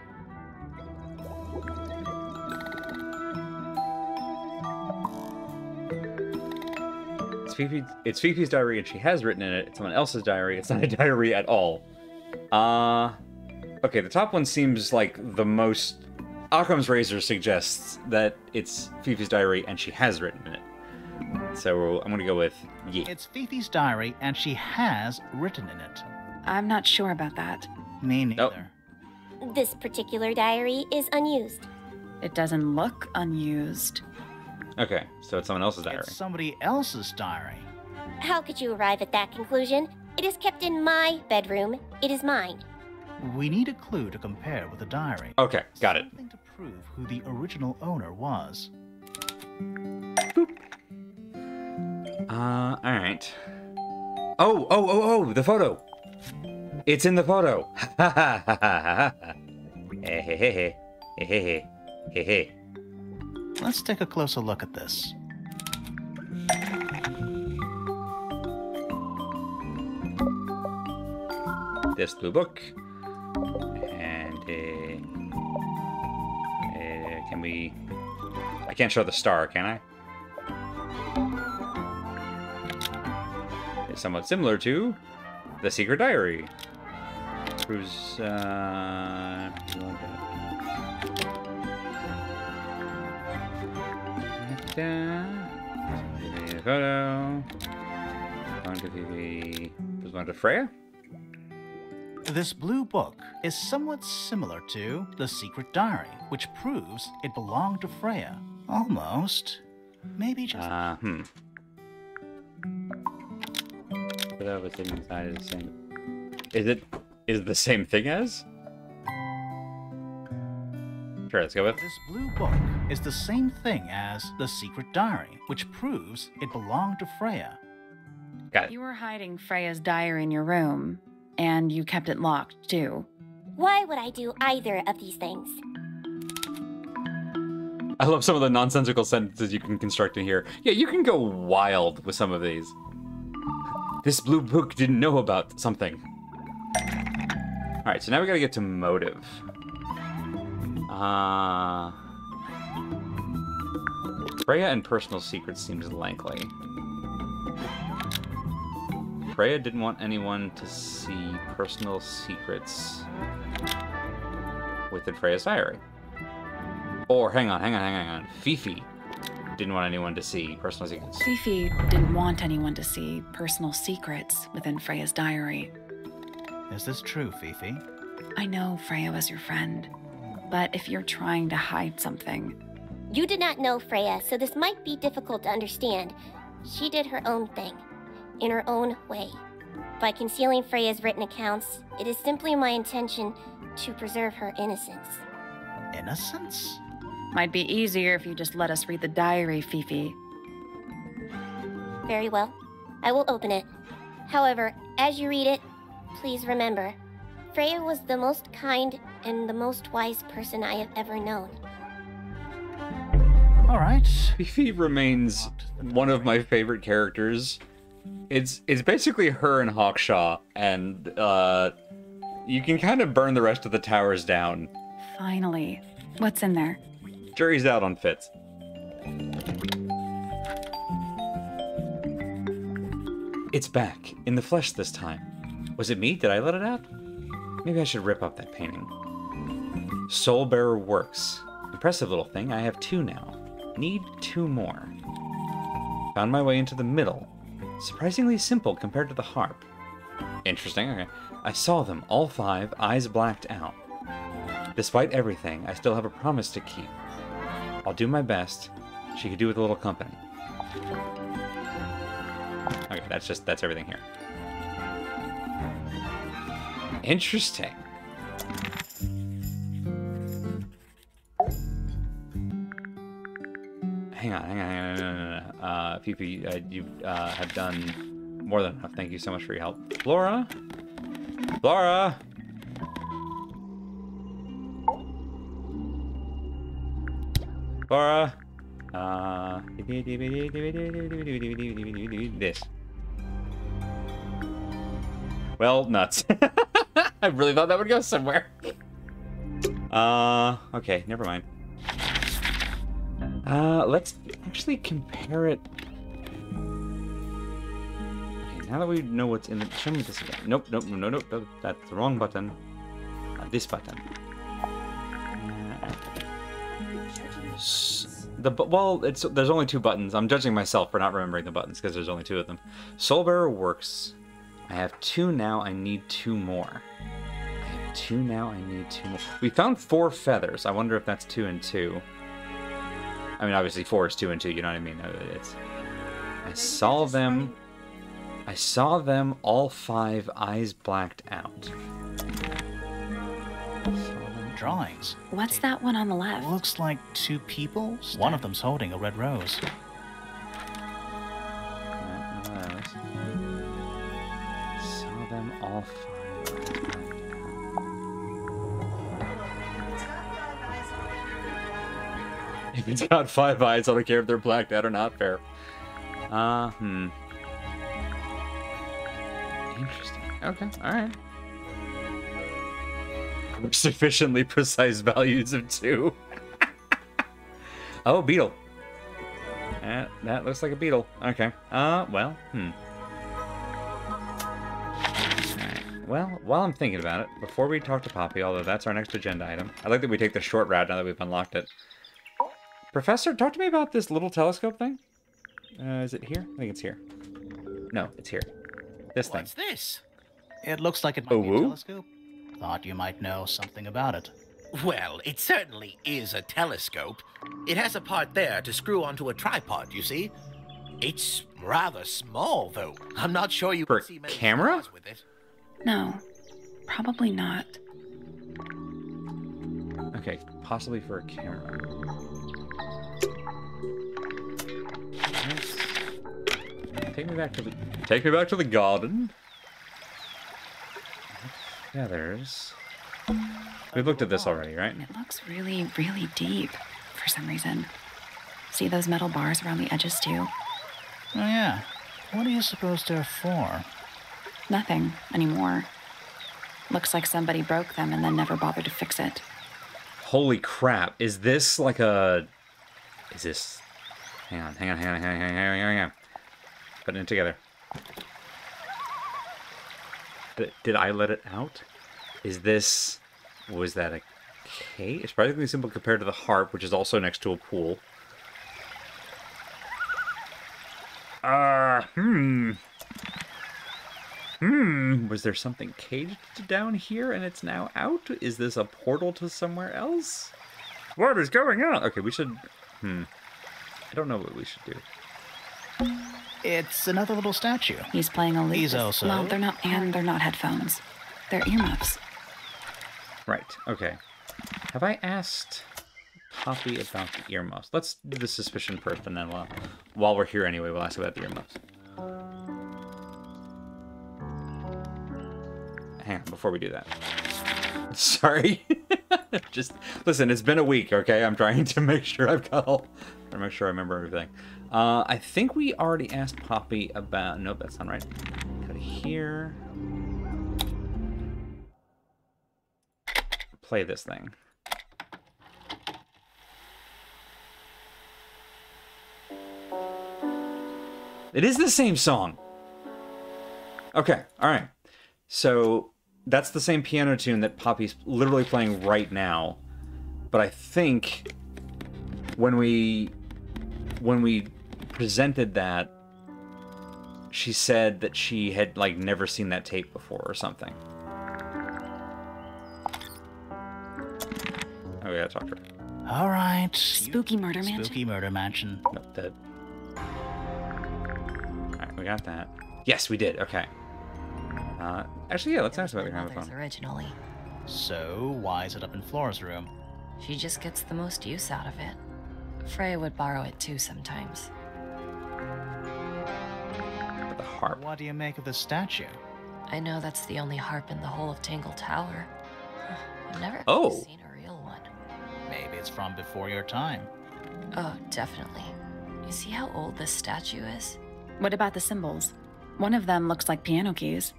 It's Fifi's diary, and she has written in it. It's someone else's diary. It's not a diary at all. Okay, the top one seems like the most... Occam's razor suggests that it's Fifi's diary, and she has written in it. So I'm gonna go with yeah. It's Fifi's diary, and she has written in it. I'm not sure about that. Me neither. This particular diary is unused. It doesn't look unused. Okay, so it's someone else's diary. It's somebody else's diary. How could you arrive at that conclusion? It is kept in my bedroom. It is mine. We need a clue to compare with the diary. Okay, got it. Something to prove who the original owner was. Boop. Alright. Oh, the photo! It's in the photo! Ha ha ha ha ha. Hey, hey, hey, hey, hey, hey, hey. Let's take a closer look at this. This blue book. And, can we... I can't show the star, can I? It's somewhat similar to The Secret Diary. Who's, photo. On to Vivi. There's one to Freya. This blue book is somewhat similar to The Secret Diary, which proves it belonged to Freya. Almost. Maybe just... Photo was hidden inside is the same. Is it the same thing as? Sure, let's go with. This blue book is the same thing as The Secret Diary, which proves it belonged to Freya. Got it. You were hiding Freya's diary in your room, and you kept it locked, too. Why would I do either of these things? I love some of the nonsensical sentences you can construct in here. Yeah, you can go wild with some of these. This blue book didn't know about something. Alright, so now we gotta get to motive. Freya and personal secrets seems likely. Freya didn't want anyone to see personal secrets within Freya's diary. Or, hang on. Fifi didn't want anyone to see personal secrets. Fifi didn't want anyone to see personal secrets within Freya's diary. Is this true, Fifi? I know Freya was your friend, but if you're trying to hide something... You did not know Freya, so this might be difficult to understand. She did her own thing, in her own way. By concealing Freya's written accounts, it is simply my intention to preserve her innocence. Innocence? Might be easier if you just let us read the diary, Fifi. Very well. I will open it. However, as you read it, please remember, Freya was the most kind and the most wise person I have ever known. All right. Fifi remains one of my favorite characters. It's basically her and Hawkshaw, and you can kind of burn the rest of the towers down. Finally. What's in there? Jury's out on Fitz. It's back, in the flesh this time. Was it me? Did I let it out? Maybe I should rip up that painting. Soul Bearer works. Impressive little thing. I have 2 now. Need 2 more. Found my way into the middle. Surprisingly simple compared to the harp. Interesting, okay. I saw them, all 5, eyes blacked out. Despite everything, I still have a promise to keep. I'll do my best. She could do with a little company. Okay, that's everything here. Interesting. Hang on. Fifi, you have done more than enough. Thank you so much for your help. Flora? Flora? Flora? This. Well, nuts. I really thought that would go somewhere. Okay, never mind. Let's actually compare it. Okay, now that we know what's in the... Show me this again. Nope. That's the wrong button. This button. Well, there's only 2 buttons. I'm judging myself for not remembering the buttons because there's only 2 of them. Soulbearer works. I have 2 now. I need 2 more. I have 2 now. I need 2 more. We found 4 feathers. I wonder if that's 2 and 2. I mean, obviously 4 is 2 and 2. You know what I mean? I saw them. I saw them. All 5 eyes blacked out. Drawings. What's that one on the left? Looks like 2 people. One of them's holding a red rose. Saw them all 5. If it's got 5 eyes, I don't care if they're blacked out or not. Fair. Interesting. Okay. All right. Sufficiently precise values of 2. Oh, beetle. That looks like a beetle. Okay. Well, Alright. Well, while I'm thinking about it, before we talk to Poppy, although that's our next agenda item, I'd like that we take the short route now that we've unlocked it. Professor, talk to me about this little telescope thing. Is it here? I think it's here. No, it's here. This thing. What's this? It looks like it might be a telescope. Thought you might know something about it. Well, it certainly is a telescope. It has a part there to screw onto a tripod, you see. It's rather small, though. I'm not sure you For can see many camera? stars with it. No, probably not. Okay, possibly for a camera. Take me back to the garden. Feathers. We've looked at this already, right? It looks really, really deep for some reason. See those metal bars around the edges too? Oh yeah. What do you suppose they're for? Nothing anymore. Looks like somebody broke them and then never bothered to fix it. Holy crap. Is this like a... Is this... Hang on. Putting it together. Did I let it out? Is this... Was that a cage? It's practically simple compared to the harp, which is also next to a pool. Was there something caged down here and it's now out? Is this a portal to somewhere else? What is going on? Okay, we should... I don't know what we should do. It's another little statue. He's playing a lute. He's also... Well, they're not headphones. They're earmuffs. Right, okay. Have I asked Poppy about the earmuffs? Let's do the suspicion first, and then while we're here anyway, we'll ask about the earmuffs. Hang on, before we do that. Sorry. Just, listen, it's been a week, okay? I'm trying to make sure I've got all... to make sure I remember everything. I think we already asked Poppy about... Nope, that's not right. Go to here. Play this thing. It is the same song. Okay, alright. So, that's the same piano tune that Poppy's literally playing right now. But I think when we presented that, she said that she had, like, never seen that tape before or something. Oh, we gotta talk to her. All right. Spooky Murder Mansion? Spooky Murder Mansion. Nope, dead. Alright, we got that. Yes, we did. Okay. Actually, yeah, let's ask about the gramophone. Originally. So, why is it up in Flora's room? She just gets the most use out of it. Freya would borrow it too sometimes. But the harp. What do you make of the statue? I know that's the only harp in the whole of Tangle Tower. I've never seen a real one. Maybe it's from before your time. Oh, definitely. You see how old this statue is? What about the symbols? One of them looks like piano keys.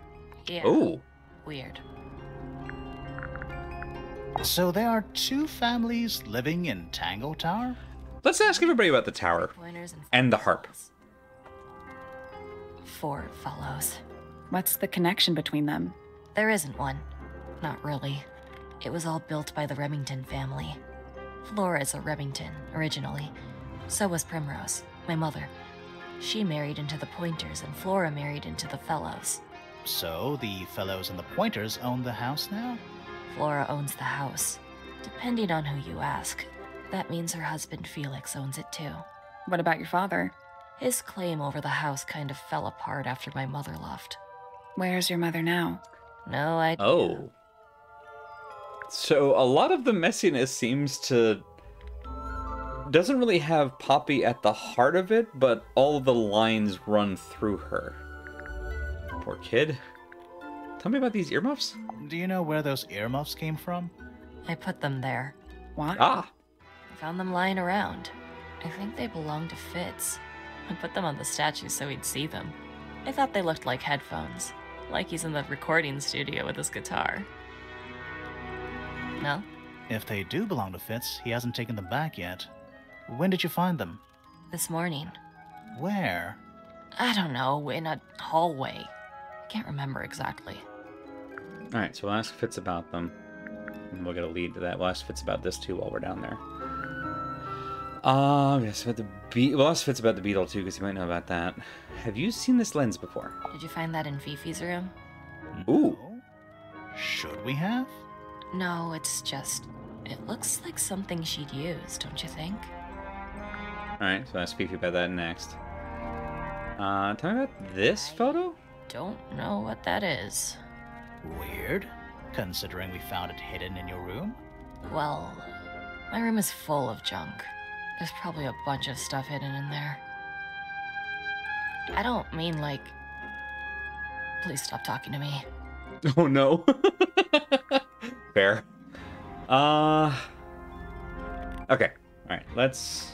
Yeah. Oh. Weird. So there are two families living in Tangle Tower? Let's ask everybody about the tower. And the harp. 4 fellows. What's the connection between them? There isn't one. Not really. It was all built by the Remington family. Flora is a Remington, originally. So was Primrose, my mother. She married into the Pointers, and Flora married into the Fellows. So the Fellows and the Pointers own the house now? Flora owns the house. Depending on who you ask, that means her husband Felix owns it too. What about your father? His claim over the house kind of fell apart after my mother left. Where's your mother now? No idea. Oh. So a lot of the messiness seems to... doesn't really have Poppy at the heart of it, but all the lines run through her. Poor kid. Tell me about these earmuffs. Do you know where those earmuffs came from? I put them there. What? Ah! Found them lying around. I think they belonged to Fitz. I put them on the statue so he'd see them. I thought they looked like headphones. Like he's in the recording studio with his guitar. No? If they do belong to Fitz, he hasn't taken them back yet. When did you find them? This morning. Where? I don't know, in a hallway. I can't remember exactly. Alright, so we'll ask Fitz about them. And we'll get a lead to that. We'll ask Fitz about this too while we're down there. Yes, about we'll ask Fitz about the beetle too, because he might know about that. Have you seen this lens before? Did you find that in Fifi's room? Ooh. Should we have? No, it's just... it looks like something she'd use, don't you think? Alright, so I'll ask Fifi about that next. Tell me about this photo? Don't know what that is. Weird, considering we found it hidden in your room. Well, my room is full of junk. There's probably a bunch of stuff hidden in there. I don't mean like... Please stop talking to me. Oh no. Fair. Okay. Alright, let's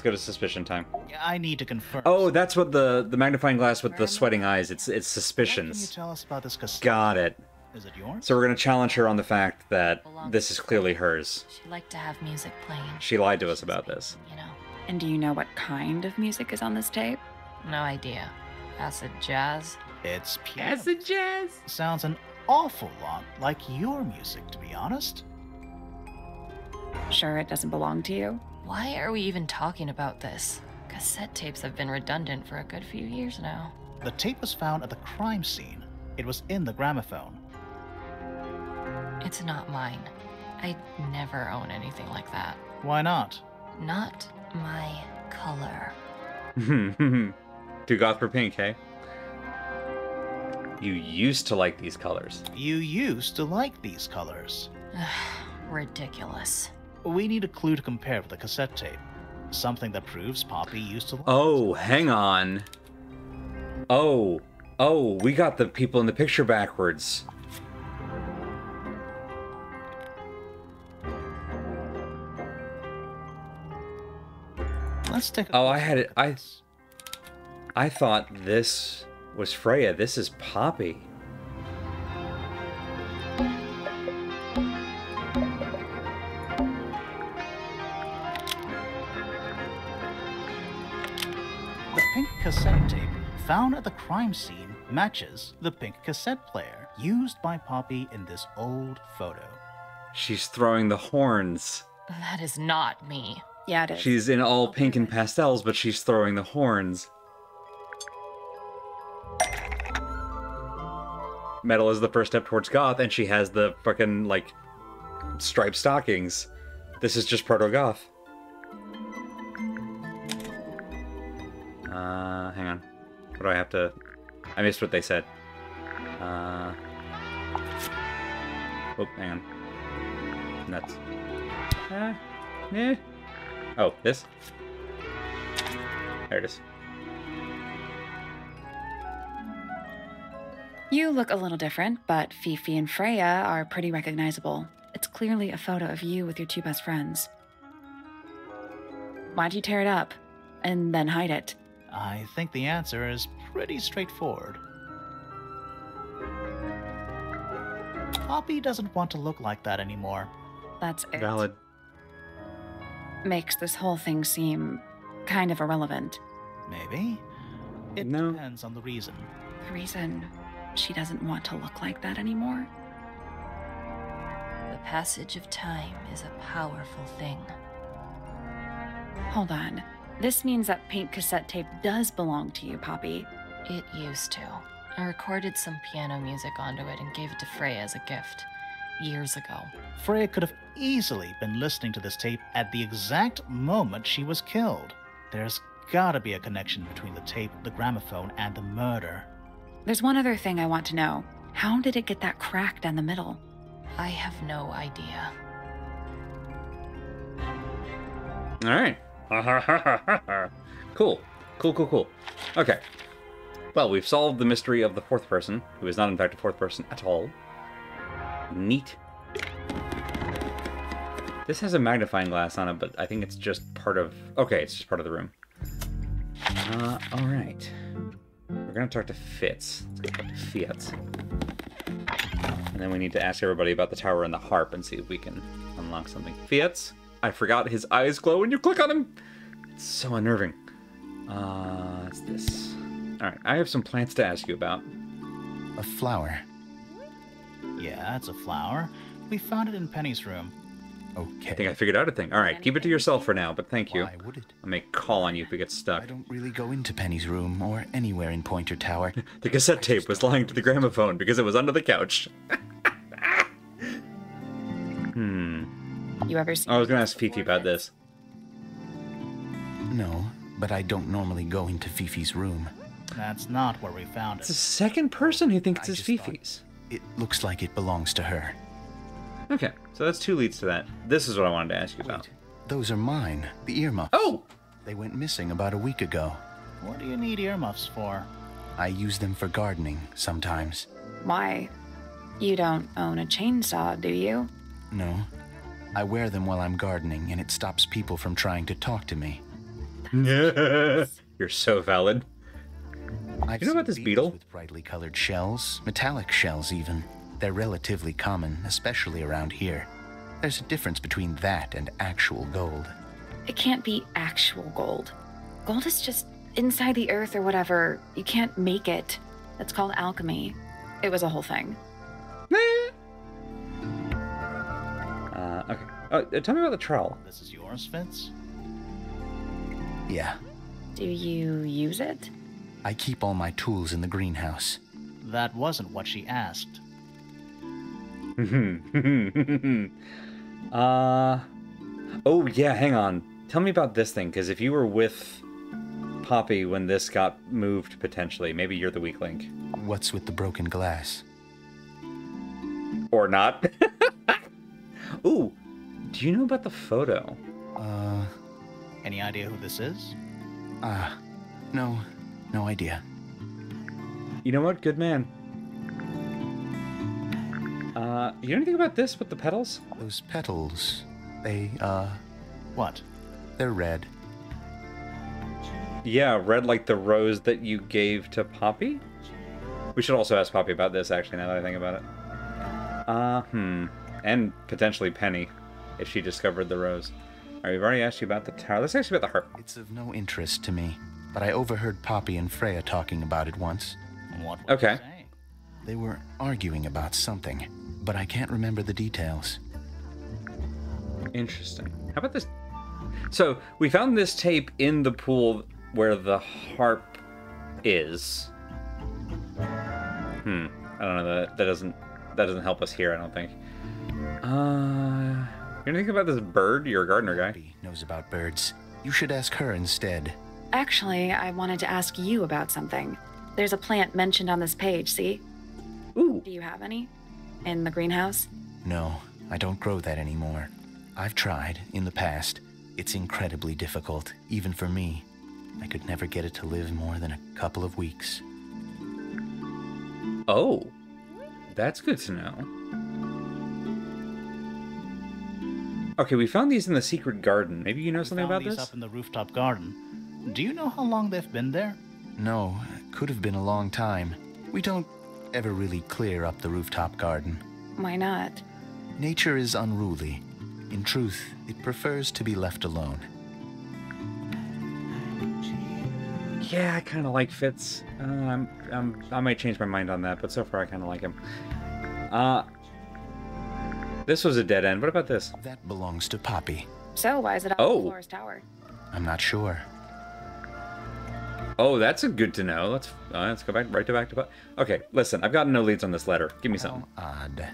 go to suspicion time. I need to confirm. Oh, that's what the magnifying glass with the sweating eyes, it's suspicions. What can you tell us about this custodian? Got it. Is it yours? So we're gonna challenge her on the fact that this is clearly hers. She liked to have music playing. She lied to us about this. You know. And do you know what kind of music is on this tape? No idea. Acid jazz? It's piano. Acid jazz? Sounds an awful lot like your music, to be honest. Sure it doesn't belong to you? Why are we even talking about this? Cassette tapes have been redundant for a good few years now. The tape was found at the crime scene. It was in the gramophone. It's not mine. I'd never own anything like that. Why not? Not my color. Too goth for pink, hey? You used to like these colors. You used to like these colors. Ridiculous. We need a clue to compare with the cassette tape. Something that proves Poppy used to like Oh, hang on. Oh, we got the people in the picture backwards. Let's take a Oh, I had it. I thought this was Freya. This is Poppy. The pink cassette tape found at the crime scene matches the pink cassette player used by Poppy in this old photo. She's throwing the horns. That is not me. Yeah, it is. She's in all pink and pastels, but she's throwing the horns. Metal is the first step towards goth, and she has the fucking, like, striped stockings. This is just proto-goth. Hang on. What do I have to... I missed what they said. Oh, hang on. Nuts. Oh, this? There it is. You look a little different, but Fifi and Freya are pretty recognizable. It's clearly a photo of you with your two best friends. Why'd you tear it up and then hide it? I think the answer is pretty straightforward. Poppy doesn't want to look like that anymore. That's it. Valid. Makes this whole thing seem kind of irrelevant. Maybe. It No. depends on the reason. The reason she doesn't want to look like that anymore? The passage of time is a powerful thing. Hold on. This means that pink cassette tape does belong to you, Poppy. It used to. I recorded some piano music onto it and gave it to Freya as a gift. Years ago. Freya could have easily been listening to this tape at the exact moment she was killed. There's gotta be a connection between the tape, the gramophone, and the murder. There's one other thing I want to know. How did it get that crack down the middle? I have no idea. Alright. Cool. Cool. Okay. Well, we've solved the mystery of the fourth person, who is not in fact a fourth person at all. Neat. This has a magnifying glass on it, but I think it's just part of... Okay, it's just part of the room. Alright. We're gonna talk to Fitz. Let's go talk to Fitz. And then we need to ask everybody about the tower and the harp and see if we can unlock something. Fitz? I forgot his eyes glow when you click on him! It's so unnerving. It's this. Alright, I have some plants to ask you about. A flower. Yeah, it's a flower. We found it in Penny's room. Okay. I think I figured out a thing. Alright, keep it to yourself for now, but thank you. Why would it? I may call on you if we get stuck. I don't really go into Penny's room or anywhere in Pointer Tower. The cassette tape was lying to the gramophone because it was under the couch. You ever seen... I was gonna ask Fifi about this. No, but I don't normally go into Fifi's room. That's not where we found It's the it. second person who thinks I it's just thought- Fifi's. It looks like it belongs to her. Okay, so that's two leads to that. This is what I wanted to ask you about. Wait, those are mine. The earmuffs. Oh! They went missing about a week ago. What do you need earmuffs for? I use them for gardening sometimes. Why? You don't own a chainsaw, do you? No. I wear them while I'm gardening, and it stops people from trying to talk to me. You're so valid. I've You know about seen this beetles beetle? with brightly colored shells, metallic shells even. They're relatively common, especially around here. There's a difference between that and actual gold. It can't be actual gold. Gold is just... inside the earth or whatever. You can't make it. That's called alchemy. It was a whole thing. Okay. Tell me about the trowel. This is yours, Fitz? Yeah. Do you use it? I keep all my tools in the greenhouse. That wasn't what she asked. Oh yeah, hang on. Tell me about this thing, because if you were with Poppy when this got moved, potentially, maybe you're the weak link. What's with the broken glass? Or not. Ooh, do you know about the photo? Any idea who this is? No idea. You know what? Good man. You know anything about this with the petals? Those petals, they, What? they're red. Yeah, red like the rose that you gave to Poppy? We should also ask Poppy about this, actually, now that I think about it. And potentially Penny, if she discovered the rose. Alright, we've already asked you about the tower. Let's ask you about the harp. It's of no interest to me, but I overheard Poppy and Freya talking about it once. What were Okay. they saying? They were arguing about something, but I can't remember the details. Interesting. How about this? So, we found this tape in the pool where the harp is. I don't know, that doesn't help us here, I don't think. You think about this bird? You're a gardener guy. Poppy knows about birds. You should ask her instead. Actually, I wanted to ask you about something. There's a plant mentioned on this page, see? Ooh. Do you have any? In the greenhouse? No, I don't grow that anymore. I've tried, in the past. It's incredibly difficult, even for me. I could never get it to live more than a couple of weeks. Oh. That's good to know. Okay, we found these in the secret garden. Maybe you know something Found about these this? up in the rooftop garden. Do you know how long they've been there? No, could have been a long time. We don't ever really clear up the rooftop garden. Why not? Nature is unruly. In truth, it prefers to be left alone. Yeah, I kind of like Fitz. I might change my mind on that, but so far I kind of like him. This was a dead end. What about this? That belongs to Poppy. So, why is it up Oh. in Flora's tower? I'm not sure. Oh, that's a good to know. Let's go back to. Okay, listen. I've got no leads on this letter. Give me something. Odd.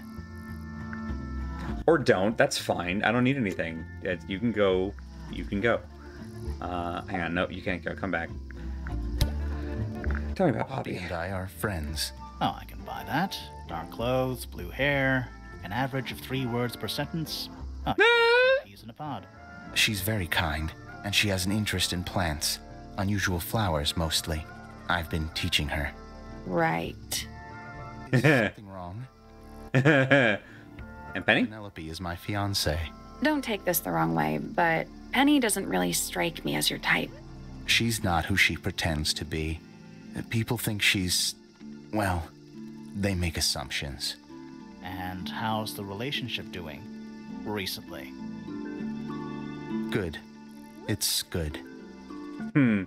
Or don't. That's fine. I don't need anything. You can go. You can go. Hang on. No, you can't go. Come back. Tell me about Poppy Poppy. and I are friends. Oh, I can buy that. Dark clothes, blue hair, an average of 3 words per sentence. Oh, peas in a pod. She's very kind, and she has an interest in plants. Unusual flowers, mostly. I've been teaching her. Right. Is something wrong? And Penny? Penelope is my fiancée. Don't take this the wrong way, but Penny doesn't really strike me as your type. She's not who she pretends to be. People think she's... well, they make assumptions. And how's the relationship doing? Recently. Good. It's good. Who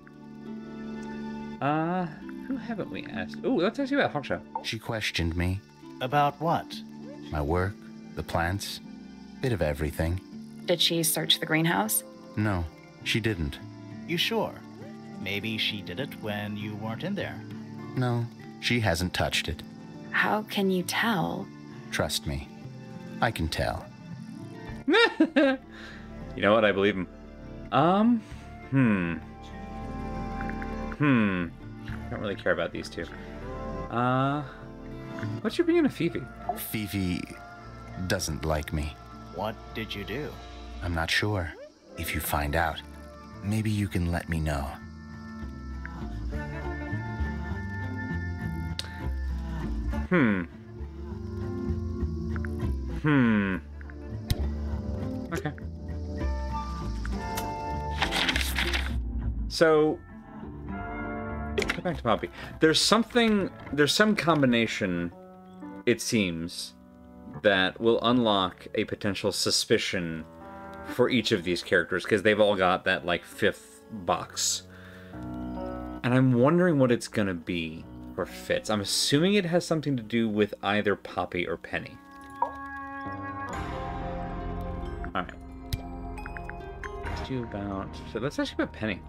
haven't we asked? Ooh, let's ask you about Hawkshaw. She questioned me. About what? My work, the plants, bit of everything. Did she search the greenhouse? No, she didn't. You sure? Maybe she did it when you weren't in there. No, she hasn't touched it. How can you tell? Trust me. I can tell. You know what? I believe him. I don't really care about these two. What's your opinion of Fifi? Fifi doesn't like me. What did you do? I'm not sure. If you find out, maybe you can let me know. Okay. So, go back to Poppy. There's some combination, it seems, that will unlock a potential suspicion for each of these characters, because they've all got that, like, 5th box. And I'm wondering what it's gonna be for Fitz. I'm assuming it has something to do with either Poppy or Penny. Alright. Let's do about... So let's ask you about Penny.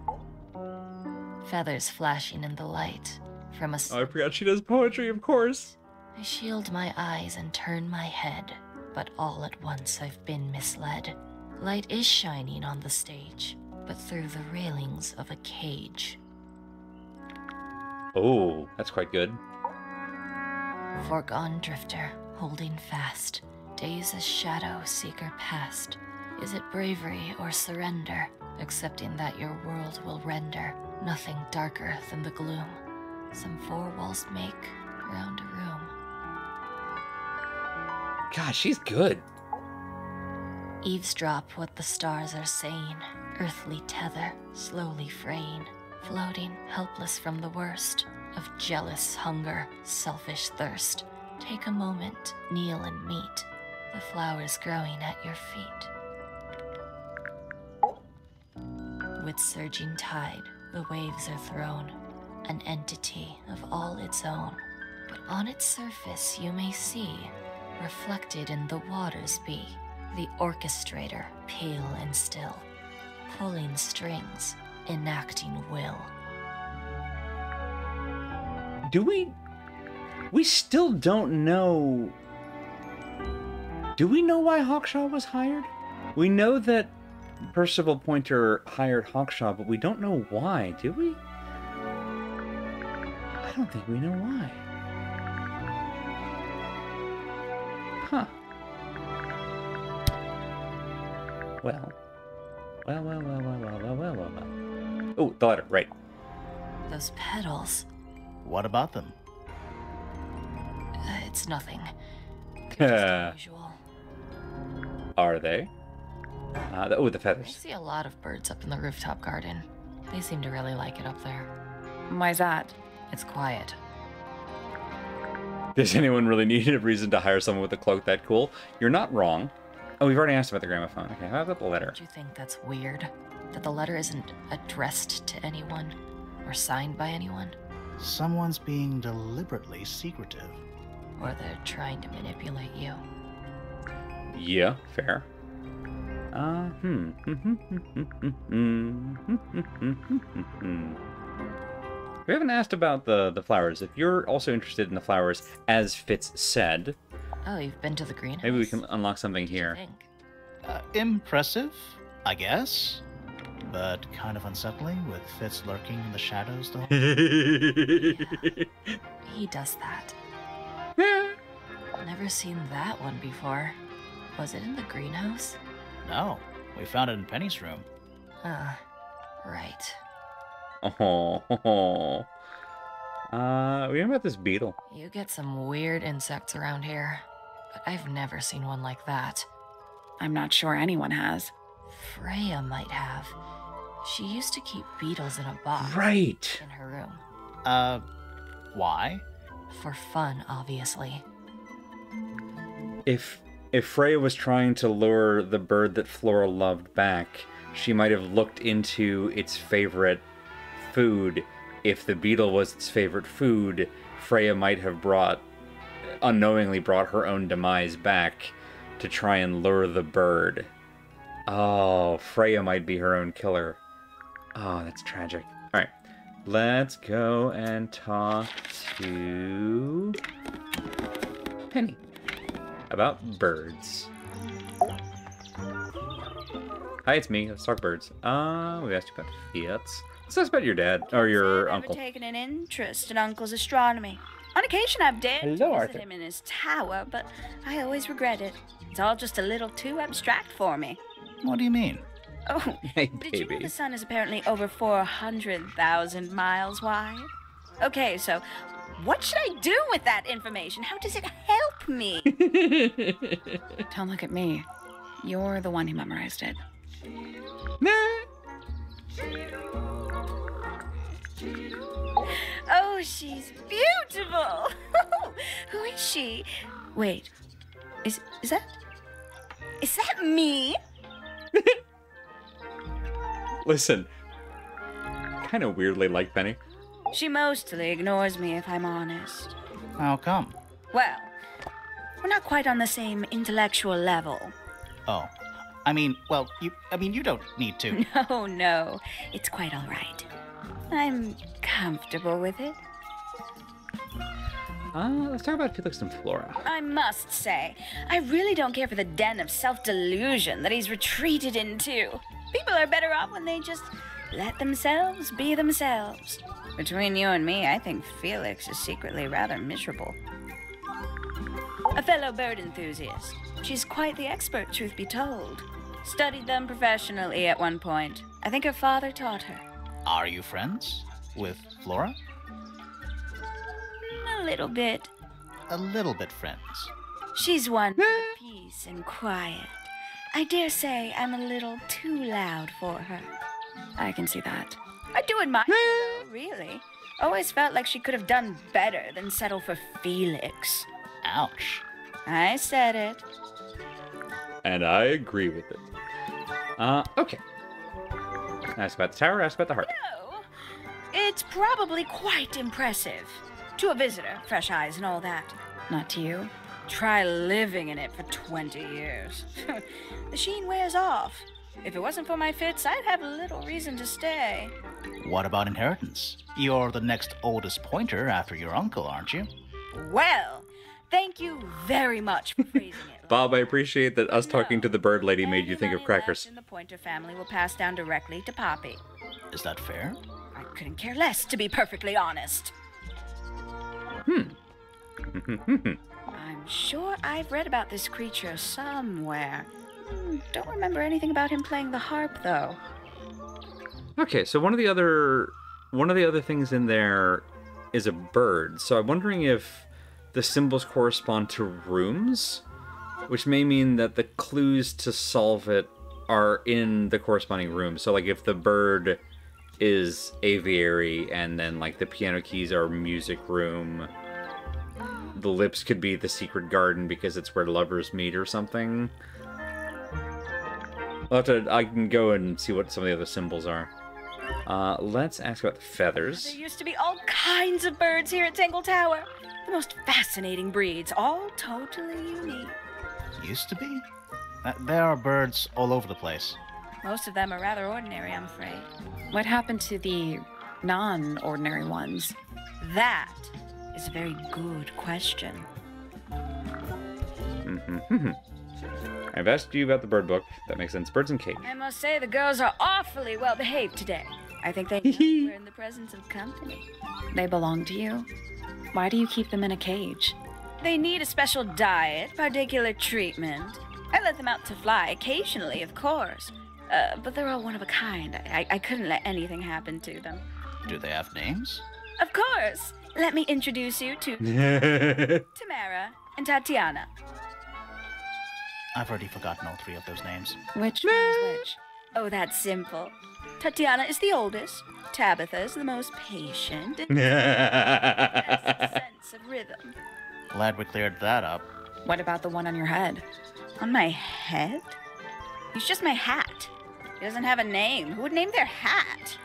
Feathers flashing in the light from a... Oh, I forgot she does poetry, of course. I shield my eyes and turn my head, but all at once I've been misled. Light is shining on the stage, but through the railings of a cage. Oh, that's quite good. Foregone drifter, holding fast, days as shadow seeker past. Is it bravery or surrender, accepting that your world will render nothing darker than the gloom some four walls make round a room? God, she's good. Eavesdrop what the stars are saying, earthly tether, slowly fraying, floating helpless from the worst of jealous hunger, selfish thirst. Take a moment, kneel and meet the flowers growing at your feet. With surging tide, the waves are thrown, an entity of all its own. But on its surface you may see, reflected in the waters be, the orchestrator, pale and still, pulling strings, enacting will. Do we still don't know... Do we know why Hawkshaw was hired? We know that Percival Pointer hired Hawkshaw, but we don't know why, do we? I don't think we know why. Huh. Well. Oh, the letter, right. Those petals. What about them? It's nothing. They're just unusual. Are they? The I feathers. see a lot of birds up in the rooftop garden. They seem to really like it up there. Why's that? It's quiet. Does anyone really need a reason to hire someone with a cloak that cool? You're not wrong. Oh, we've already asked about the gramophone. Okay, how about the letter? Do you think that's weird? That the letter isn't addressed to anyone? Or signed by anyone? Someone's being deliberately secretive. Or they're trying to manipulate you. Yeah, fair. We haven't asked about the flowers. If you're also interested in the flowers, as Fitz said... Oh, you've been to the greenhouse? Maybe we can unlock something here. Impressive, I guess. But kind of unsettling with Fitz lurking in the shadows, though. Yeah, he does that. Never seen that one before. Was it in the greenhouse? No, we found it in Penny's room. Right. Oh. We know about this beetle. You get some weird insects around here, but I've never seen one like that. I'm not sure anyone has. Freya might have. She used to keep beetles in a box. Right. In her room. Why? For fun, obviously. If Freya was trying to lure the bird that Flora loved back, she might have looked into its favorite food. If the beetle was its favorite food, Freya might have unknowingly brought her own demise back to try and lure the bird. Oh, Freya might be her own killer. Oh, that's tragic. Alright, let's go and talk to Penny about birds. Hi, it's me. Let's talk birds. We asked you about Fiats. Let's ask about your dad, or your uncle. I've taken an interest in Uncle's astronomy. On occasion, I've dared to visit him in his tower, but I always regret it. It's all just a little too abstract for me. What do you mean? Oh, hey, did you know the sun is apparently over 400,000 miles wide? Okay, so what should I do with that information? How does it help me? Don't look at me. You're the one who memorized it. Oh, she's beautiful. Who is she? Wait, is that me? Listen, kind of weirdly like Penny. She mostly ignores me, if I'm honest. How come? Well, we're not quite on the same intellectual level. Oh. You don't need to. No, no. It's quite all right. I'm comfortable with it. Let's talk about Felix and Flora. I must say, I really don't care for the den of self-delusion that he's retreated into. People are better off when they just let themselves be themselves. Between you and me, I think Felix is secretly rather miserable. A fellow bird enthusiast. She's quite the expert, truth be told. Studied them professionally at one point. I think her father taught her. Are you friends with Flora? A little bit. A little bit friends. She's one for the peace and quiet. I dare say I'm a little too loud for her. I can see that. I do admire her, though, really. Always felt like she could have done better than settle for Felix. Ouch. I said it. And I agree with it. Okay. Ask about the tower, ask about the heart. No, it's probably quite impressive. To a visitor, fresh eyes and all that. Not to you. Try living in it for 20 years. The sheen wears off. If it wasn't for my fits, I'd have little reason to stay. What about inheritance? You're the next oldest pointer after your uncle, aren't you? Well, thank you very much for phrasing it. Bob, I appreciate that us talking to the bird lady made you think of crackers. And the Pointer family will pass down directly to Poppy. Is that fair? I couldn't care less, to be perfectly honest. I'm sure I've read about this creature somewhere. Don't remember anything about him playing the harp, though. Okay, so one of the other things in there is a bird. So I'm wondering if the symbols correspond to rooms, which may mean that the clues to solve it are in the corresponding room. So like if the bird is aviary and then like the piano keys are music room, the lips could be the secret garden because it's where lovers meet or something. I can go and see what some of the other symbols are. Let's ask about the feathers. There used to be all kinds of birds here at Tangle Tower. The most fascinating breeds, all totally unique. Used to be? There are birds all over the place. Most of them are rather ordinary, I'm afraid. What happened to the non-ordinary ones? That is a very good question. I've asked you about the bird book. That makes sense. Birds in cage. I must say the girls are awfully well behaved today. I think they know we're in the presence of company. They belong to you? Why do you keep them in a cage? They need a special diet, particular treatment. I let them out to fly occasionally, of course. But they're all one of a kind. I couldn't let anything happen to them. Do they have names? Of course. Let me introduce you to Tamara and Tatiana. I've already forgotten all three of those names. Which one is which? Oh, that's simple. Tatiana is the oldest. Tabitha is the most patient. And has a sense of rhythm. Glad we cleared that up. What about the one on your head? On my head? He's just my hat. He doesn't have a name. Who would name their hat?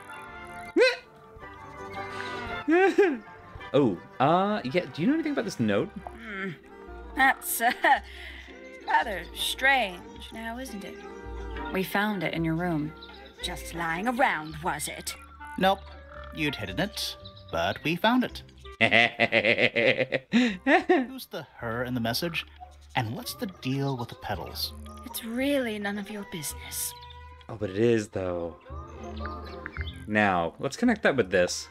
Oh, yeah, do you know anything about this note? That's, rather strange now, isn't it? We found it in your room. Just lying around, was it? Nope. You'd hidden it, but we found it. Who's the her in the message? And what's the deal with the petals? It's really none of your business. Oh, but it is, though. Now, let's connect that with this.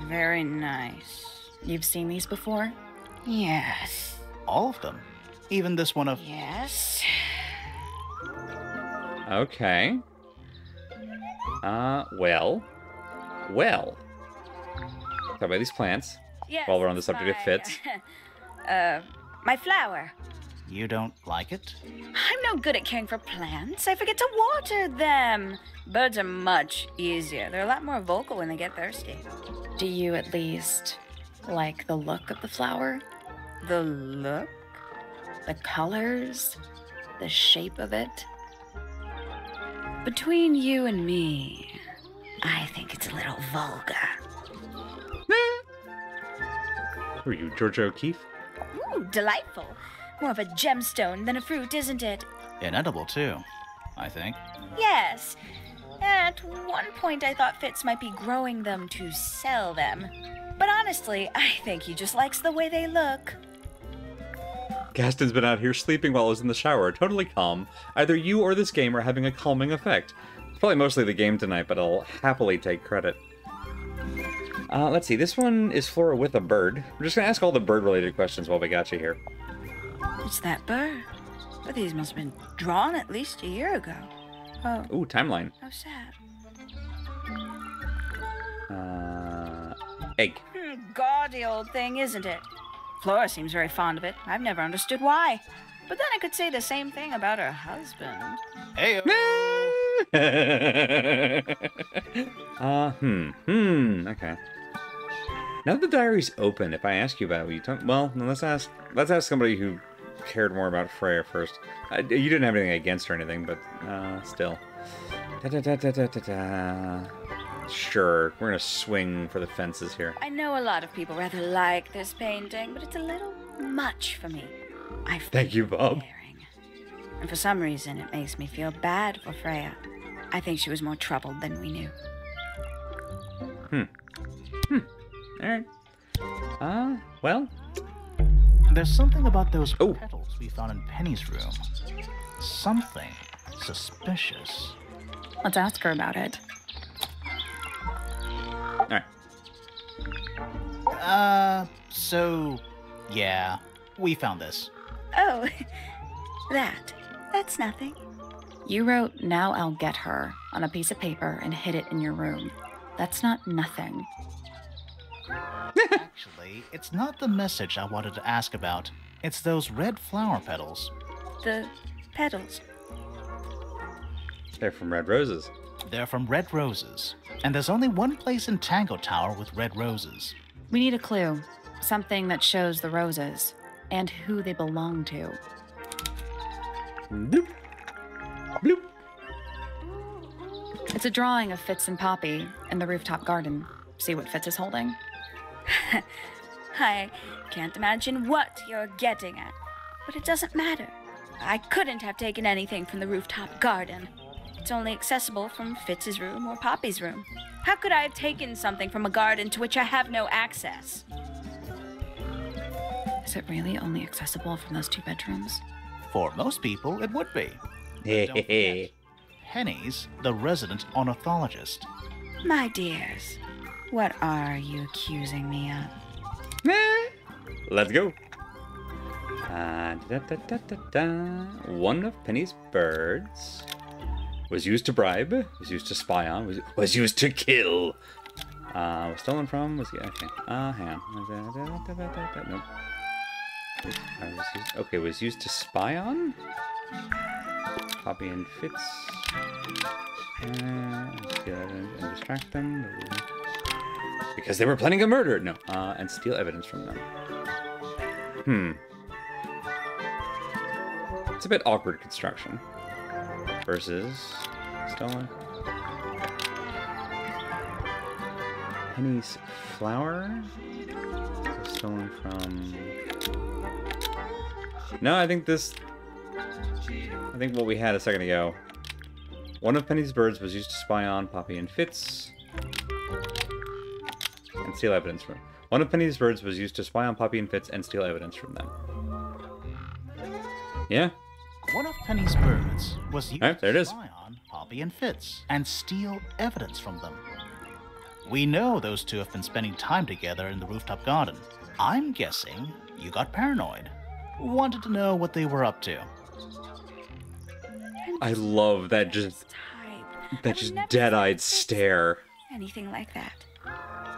Very nice. You've seen these before? Yes. All of them? Even this one of... Yes. Okay. Well. Talk about these plants. Yes, while we're on the subject of fits. My flower. You don't like it? I'm no good at caring for plants. I forget to water them. Birds are much easier. They're a lot more vocal when they get thirsty. Do you at least like the look of the flower? The look? The colors? The shape of it? Between you and me, I think it's a little vulgar. Who are you, Georgia O'Keeffe? Ooh, delightful. More of a gemstone than a fruit, isn't it? Inedible, too, I think. Yes. At one point, I thought Fitz might be growing them to sell them. But honestly, I think he just likes the way they look. Gaston's been out here sleeping while I was in the shower, totally calm. Either you or this game are having a calming effect. It's probably mostly the game tonight, but I'll happily take credit. Let's see, this one is Flora with a bird. We're just gonna ask all the bird-related questions while we got you here. It's that bird. But these must have been drawn at least a year ago. Oh. Ooh, timeline. How sad. Egg. Gaudy old thing, isn't it? Flora seems very fond of it. I've never understood why. But then I could say the same thing about her husband. Hey. Okay. Now that the diary's open, if I ask you about it, will you tell? Well, let's ask somebody who cared more about Freya first. You didn't have anything against her or anything, but still. Sure, we're gonna swing for the fences here. I know a lot of people rather like this painting, but it's a little much for me. Thank you, Bob. And for some reason, it makes me feel bad for Freya. I think she was more troubled than we knew. Alright. Well. There's something about those petals we found in Penny's room. Something suspicious. Let's ask her about it. Alright. So, yeah, we found this. Oh, that's nothing. You wrote, "Now I'll get her," on a piece of paper and hid it in your room. That's not nothing. Actually, it's not the message I wanted to ask about. It's those red flower petals. The petals. They're from red roses. They're from red roses. And there's only one place in Tangle Tower with red roses. We need a clue. Something that shows the roses. And who they belong to. Bloop. Bloop. It's a drawing of Fitz and Poppy in the rooftop garden. See what Fitz is holding? I can't imagine what you're getting at. But it doesn't matter. I couldn't have taken anything from the rooftop garden. It's only accessible from Fitz's room or Poppy's room. How could I have taken something from a garden to which I have no access? Is it really only accessible from those two bedrooms? For most people, it would be. Don't forget, Penny's the resident ornithologist. My dears, what are you accusing me of? Let's go. One of Penny's birds was used to bribe, was used to spy on, was used to kill. Was stolen from, was okay. Hang on. Nope. Okay, was used to spy on. Poppy and Fitz. And distract them. Because they were planning a murder. No. And steal evidence from them. It's a bit awkward construction. Versus stolen. Penny's flower. Stolen from. No, I think what we had a second ago. One of Penny's birds was used to spy on Poppy and Fitz. And steal evidence from. One of Penny's birds was used to spy on Poppy and Fitz and steal evidence from them. Yeah? One of Penny's birds was used there it to is. spy on Poppy and Fitz and steal evidence from them. We know those two have been spending time together in the rooftop garden. I'm guessing you got paranoid. Wanted to know what they were up to. I love that just dead-eyed stare. Anything like that.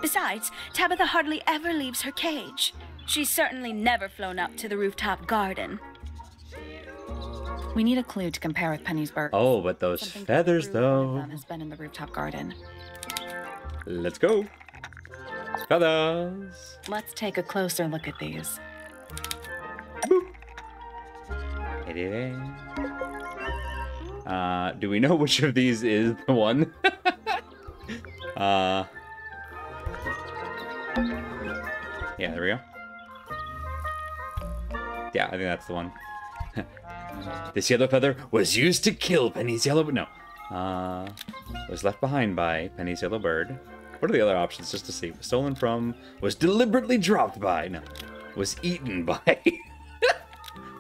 Besides, Tabitha hardly ever leaves her cage. She's certainly never flown up to the rooftop garden. We need a clue to compare with Penny's bird. Oh, but those Something feathers, to prove one of though. them has been in the rooftop garden. Let's go. Feathers. Let's take a closer look at these. Do we know which of these is the one? Yeah, there we go. Yeah, I think that's the one. This yellow feather was used to kill Penny's yellow... No. Was left behind by Penny's yellow bird. What are the other options, just to see? Was stolen from... Was deliberately dropped by... No. Was eaten by...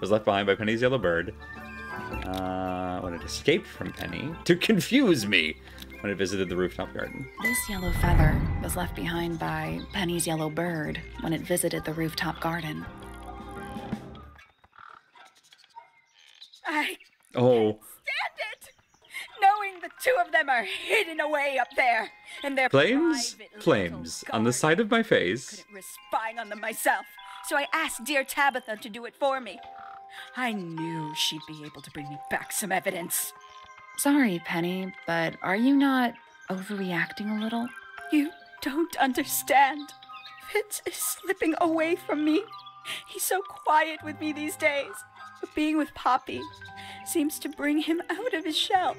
Was left behind by Penny's yellow bird. When it escaped from Penny. To confuse me! When it visited the rooftop garden. This yellow feather was left behind by Penny's yellow bird when it visited the rooftop garden. I Oh. stand it! Knowing the two of them are hidden away up there in their Flames? private little Flames. On the garden. side of my face. Couldn't risk spying on them myself, so I asked dear Tabitha to do it for me. I knew she'd be able to bring me back some evidence. Sorry, Penny, but are you not overreacting a little? You don't understand. Fitz is slipping away from me. He's so quiet with me these days. But being with Poppy seems to bring him out of his shell.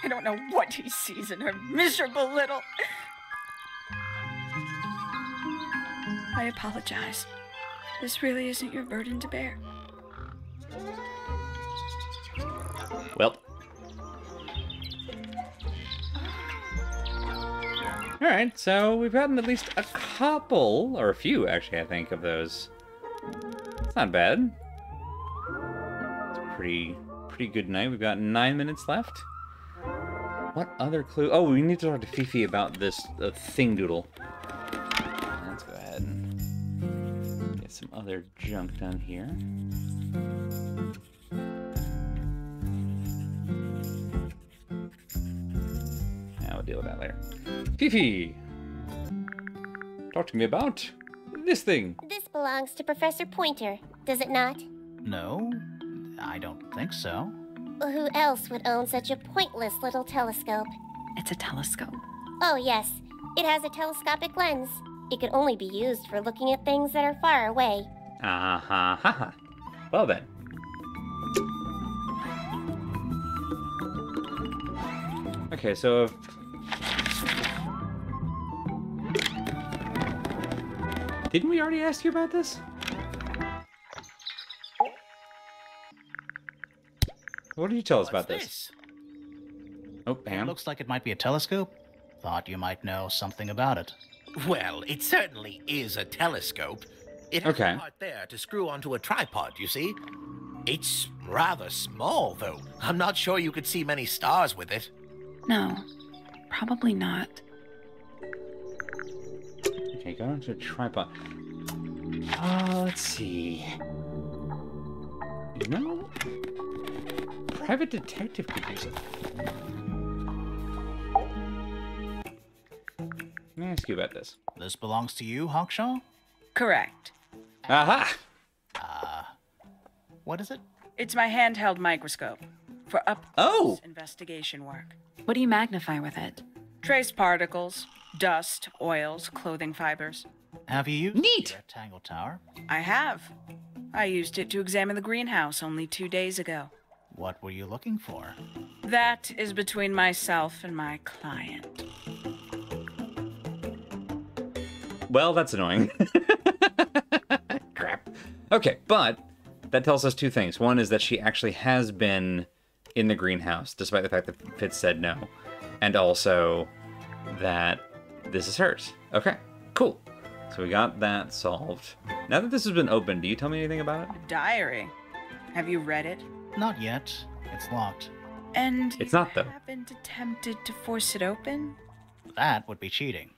I don't know what he sees in her miserable little... I apologize. This really isn't your burden to bear. Well. Alright, so we've gotten at least a couple, or a few actually, I think, of those. It's not bad. It's a pretty good night. We've got 9 minutes left. What other clue? Oh, we need to talk to Fifi about this thing doodle. Let's go ahead and get some other junk done here. I'll deal with that later. Fifi! Talk to me about this thing. This belongs to Professor Pointer, does it not? No, I don't think so. Well, who else would own such a pointless little telescope? It's a telescope. Oh, yes. It has a telescopic lens. It can only be used for looking at things that are far away. Ha. Well then. Okay, so... Didn't we already ask you about this? What did you tell us about this? Oh, hang on. Looks like it might be a telescope. Thought you might know something about it. Well, it certainly is a telescope. It has Okay. a part there to screw onto a tripod, you see. It's rather small, though. I'm not sure you could see many stars with it. No, probably not. Okay, go onto a tripod. Let's see. No. Private detective could use it. Let me ask you about this. This belongs to you, Hawkshaw? Correct. Aha! What is it? It's my handheld microscope for up-close investigation work. What do you magnify with it? Trace particles, dust, oils, clothing fibers. Have you used Neat. it at Tangle Tower? I have. I used it to examine the greenhouse only 2 days ago. What were you looking for? That is between myself and my client. Well, that's annoying. Crap. Okay, but that tells us two things. One is that she actually has been in the greenhouse, despite the fact that Fitz said no. And also that this is hers. Okay, cool. So we got that solved. Now that this has been opened, do you tell me anything about it? A diary. Have you read it? Not yet. It's locked. And It's not, though. haven't attempted to force it open? That would be cheating.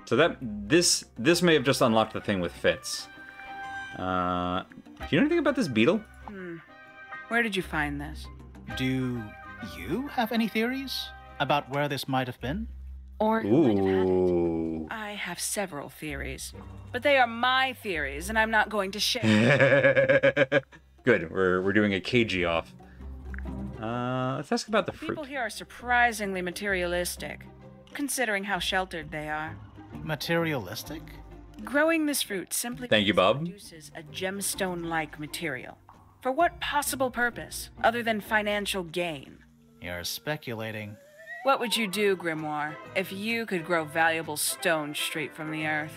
So that this may have just unlocked the thing with Fitz. Do you know anything about this beetle? Where did you find this? Do you have any theories about where this might have been? Or who might have had it? Ooh. I have several theories, but they are my theories, and I'm not going to share. Good. We're doing a KG off. Let's ask about the fruit. People here are surprisingly materialistic, considering how sheltered they are. Materialistic? Growing this fruit simply Thank you, Bob. produces a gemstone-like material. For what possible purpose, other than financial gain? You're speculating. What would you do, Grimoire, if you could grow valuable stone straight from the earth?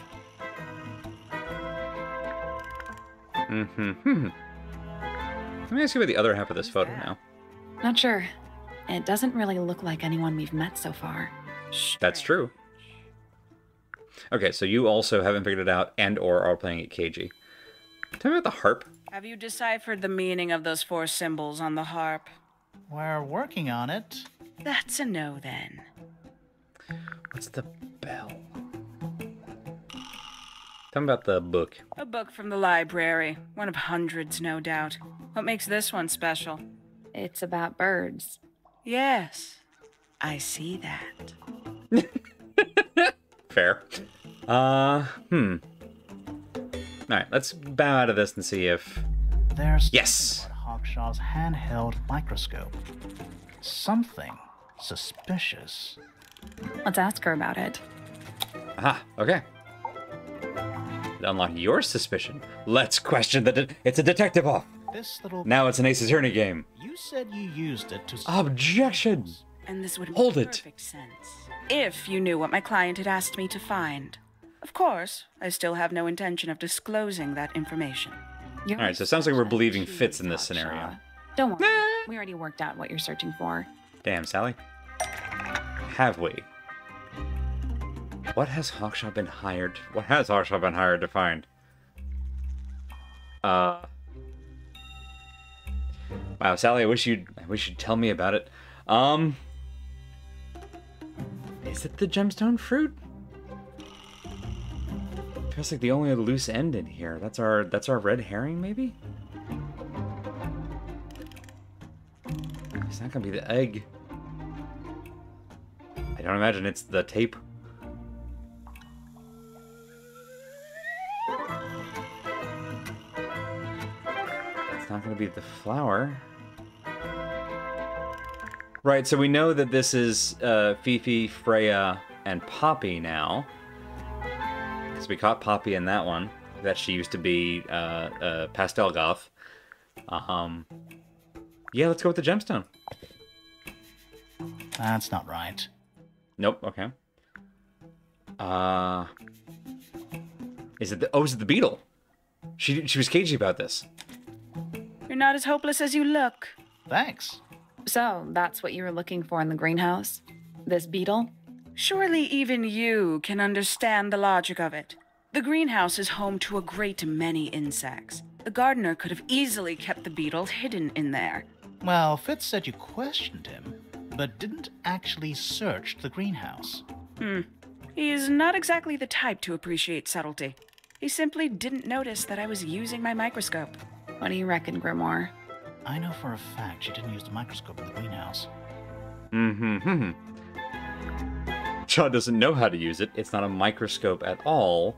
Mm-hmm. Let me ask you about the other half of this photo now. Not sure. It doesn't really look like anyone we've met so far. That's true. Okay, so you also haven't figured it out and/or are playing it cagey. Tell me about the harp. Have you deciphered the meaning of those 4 symbols on the harp? We're working on it. That's a no, then. What's the bell? Tell me about the book. A book from the library. One of hundreds, no doubt. What makes this one special? It's about birds. Yes, I see that. Fair. Alright, let's bow out of this and see if... There's yes! something about Hawkshaw's handheld microscope. Something suspicious. Let's ask her about it. Aha, okay. To unlock your suspicion, let's question it's a detective off. This little... Now it's an Ace Attorney game. You said you used it to... Objection! And this would Hold make it. perfect sense. If you knew what my client had asked me to find. Of course, I still have no intention of disclosing that information. Alright, so it sounds like we're believing Fitz in this scenario. Don't worry. We already worked out what you're searching for. Damn, Sally. Have we? What has Hawkshaw been hired to find? Wow, Sally, I wish you'd tell me about it. Is it the gemstone fruit? Feels like the only loose end in here. That's our red herring, maybe? It's not gonna be the egg. I don't imagine it's the tape. It's not gonna be the flower. Right, so we know that this is Fifi, Freya, and Poppy now. Because we caught Poppy in that one. That she used to be Pastel Goth. Yeah, let's go with the gemstone. That's not right. Nope, okay. Is it the beetle? She was cagey about this. You're not as hopeless as you look. Thanks. So, that's what you were looking for in the greenhouse? This beetle? Surely even you can understand the logic of it. The greenhouse is home to a great many insects. The gardener could have easily kept the beetle hidden in there. Well, Fitz said you questioned him, but didn't actually search the greenhouse. He is not exactly the type to appreciate subtlety. He simply didn't notice that I was using my microscope. What do you reckon, Grimoire? I know for a fact she didn't use the microscope in the greenhouse. John doesn't know how to use it. It's not a microscope at all.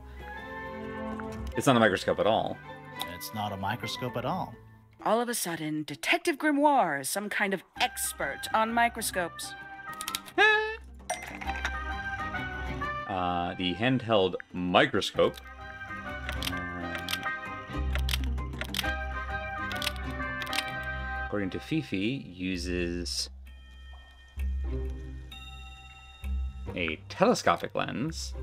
It's not a microscope at all. It's not a microscope at all. All of a sudden, Detective Grimoire is some kind of expert on microscopes. The handheld microscope. According to Fifi, uses a telescopic lens.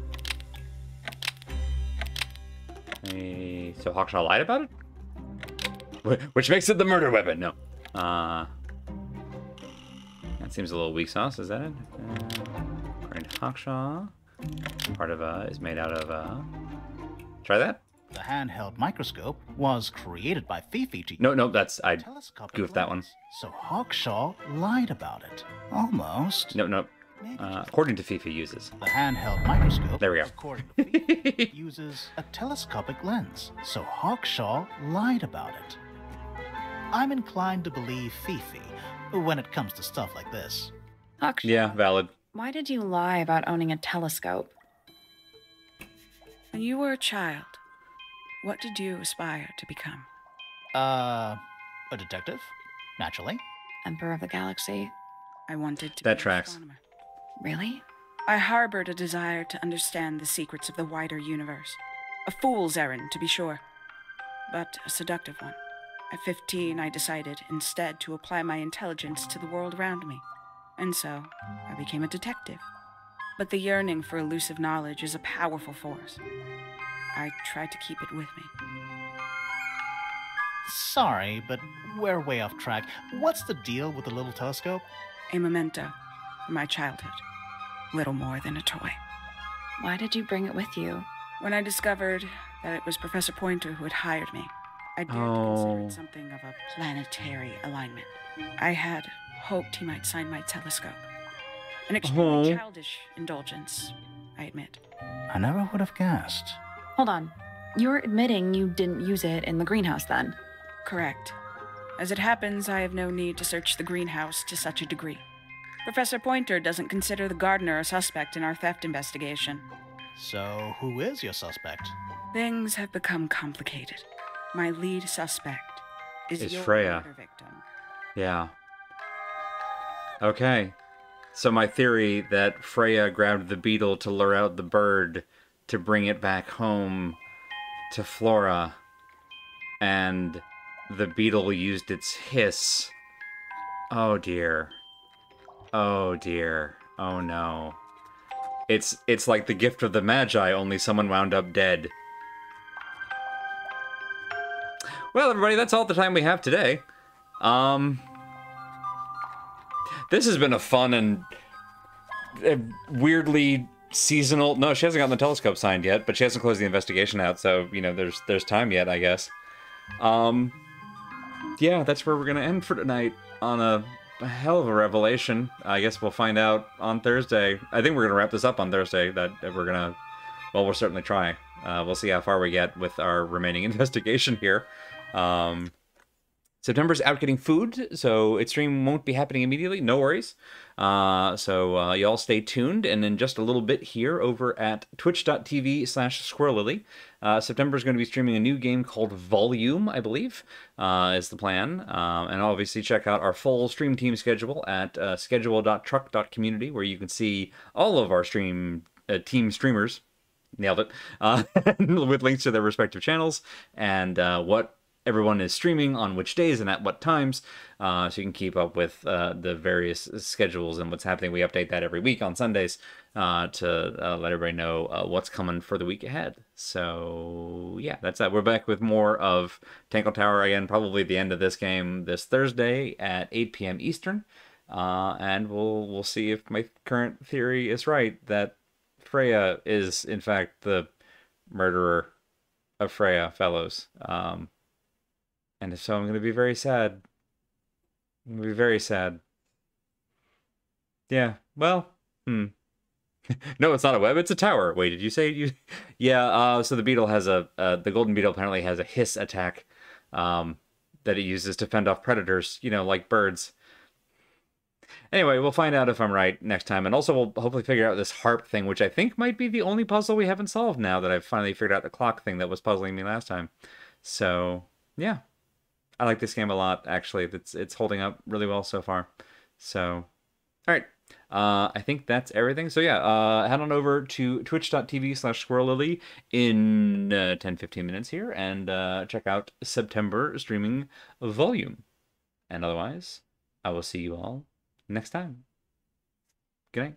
So Hawkshaw lied about it? Which makes it the murder weapon. No. That seems a little weak sauce. Is that it? According to Hawkshaw, part of is made out of. Try that. The handheld microscope was created by Fifi to No, that's I telescopic goofed that one. lens. So Hawkshaw lied about it. Almost. No. According to Fifi, uses. The handheld microscope, There we go. according to Fifi, uses a telescopic lens. So Hawkshaw lied about it. I'm inclined to believe Fifi when it comes to stuff like this. Hawkshaw, Yeah, valid. why did you lie about owning a telescope? When you were a child, what did you aspire to become? A detective? Naturally. Emperor of the Galaxy? I wanted to That be tracks. an astronomer. Really? I harbored a desire to understand the secrets of the wider universe. A fool's errand, to be sure, but a seductive one. At 15, I decided instead to apply my intelligence to the world around me. And so, I became a detective. But the yearning for elusive knowledge is a powerful force. I tried to keep it with me. Sorry, but we're way off track. What's the deal with the little telescope? A memento from my childhood. Little more than a toy. Why did you bring it with you? When I discovered that it was Professor Pointer who had hired me, I dared to consider it something of a planetary alignment. I had hoped he might sign my telescope. An extremely childish indulgence, I admit. I never would have guessed. Hold on. You're admitting you didn't use it in the greenhouse then? Correct. As it happens, I have no need to search the greenhouse to such a degree. Professor Pointer doesn't consider the gardener a suspect in our theft investigation. So, who is your suspect? Things have become complicated. My lead suspect is your Freya. murder victim. Yeah. Okay. So my theory that Freya grabbed the beetle to lure out the bird to bring it back home to Flora, and the beetle used its hiss. Oh dear. Oh dear. Oh no. It's like the gift of the Magi, only someone wound up dead. Well, everybody, that's all the time we have today. This has been a fun and weirdly seasonal... No, she hasn't gotten the telescope signed yet, but she hasn't closed the investigation out, so, you know, there's time yet, I guess. Yeah, that's where we're gonna end for tonight, on a hell of a revelation. I guess we'll find out on Thursday. I think we're gonna wrap this up on Thursday, that we're gonna... Well, we'll certainly try. We'll see how far we get with our remaining investigation here. September's out getting food, so its stream won't be happening immediately. No worries. So y'all stay tuned, and in just a little bit here over at twitch.tv/squirrellily, September's going to be streaming a new game called Volume, I believe, is the plan. And obviously check out our full stream team schedule at schedule.truck.community, where you can see all of our team streamers. Nailed it. With links to their respective channels and what everyone is streaming on which days and at what times, so you can keep up with the various schedules and what's happening. We update that every week on Sundays to let everybody know what's coming for the week ahead. So yeah, that's that. We're back with more of Tangle Tower again, probably the end of this game this Thursday at 8 p.m. Eastern, and we'll see if my current theory is right, that Freya is in fact the murderer of Freya Fellows. And if so, I'm going to be very sad. I'm going to be very sad. Yeah, well, No, it's not a web, it's a tower. Wait, did you say you... Yeah, so the beetle has the golden beetle apparently has a hiss attack that it uses to fend off predators, you know, like birds. Anyway, we'll find out if I'm right next time. And also, we'll hopefully figure out this harp thing, which I think might be the only puzzle we haven't solved now that I've finally figured out the clock thing that was puzzling me last time. So, yeah. I like this game a lot, actually. It's holding up really well so far. So, all right. I think that's everything. So, yeah, head on over to twitch.tv/squirrellily in 10-15 minutes here and check out September streaming Volume. And otherwise, I will see you all next time. Good night.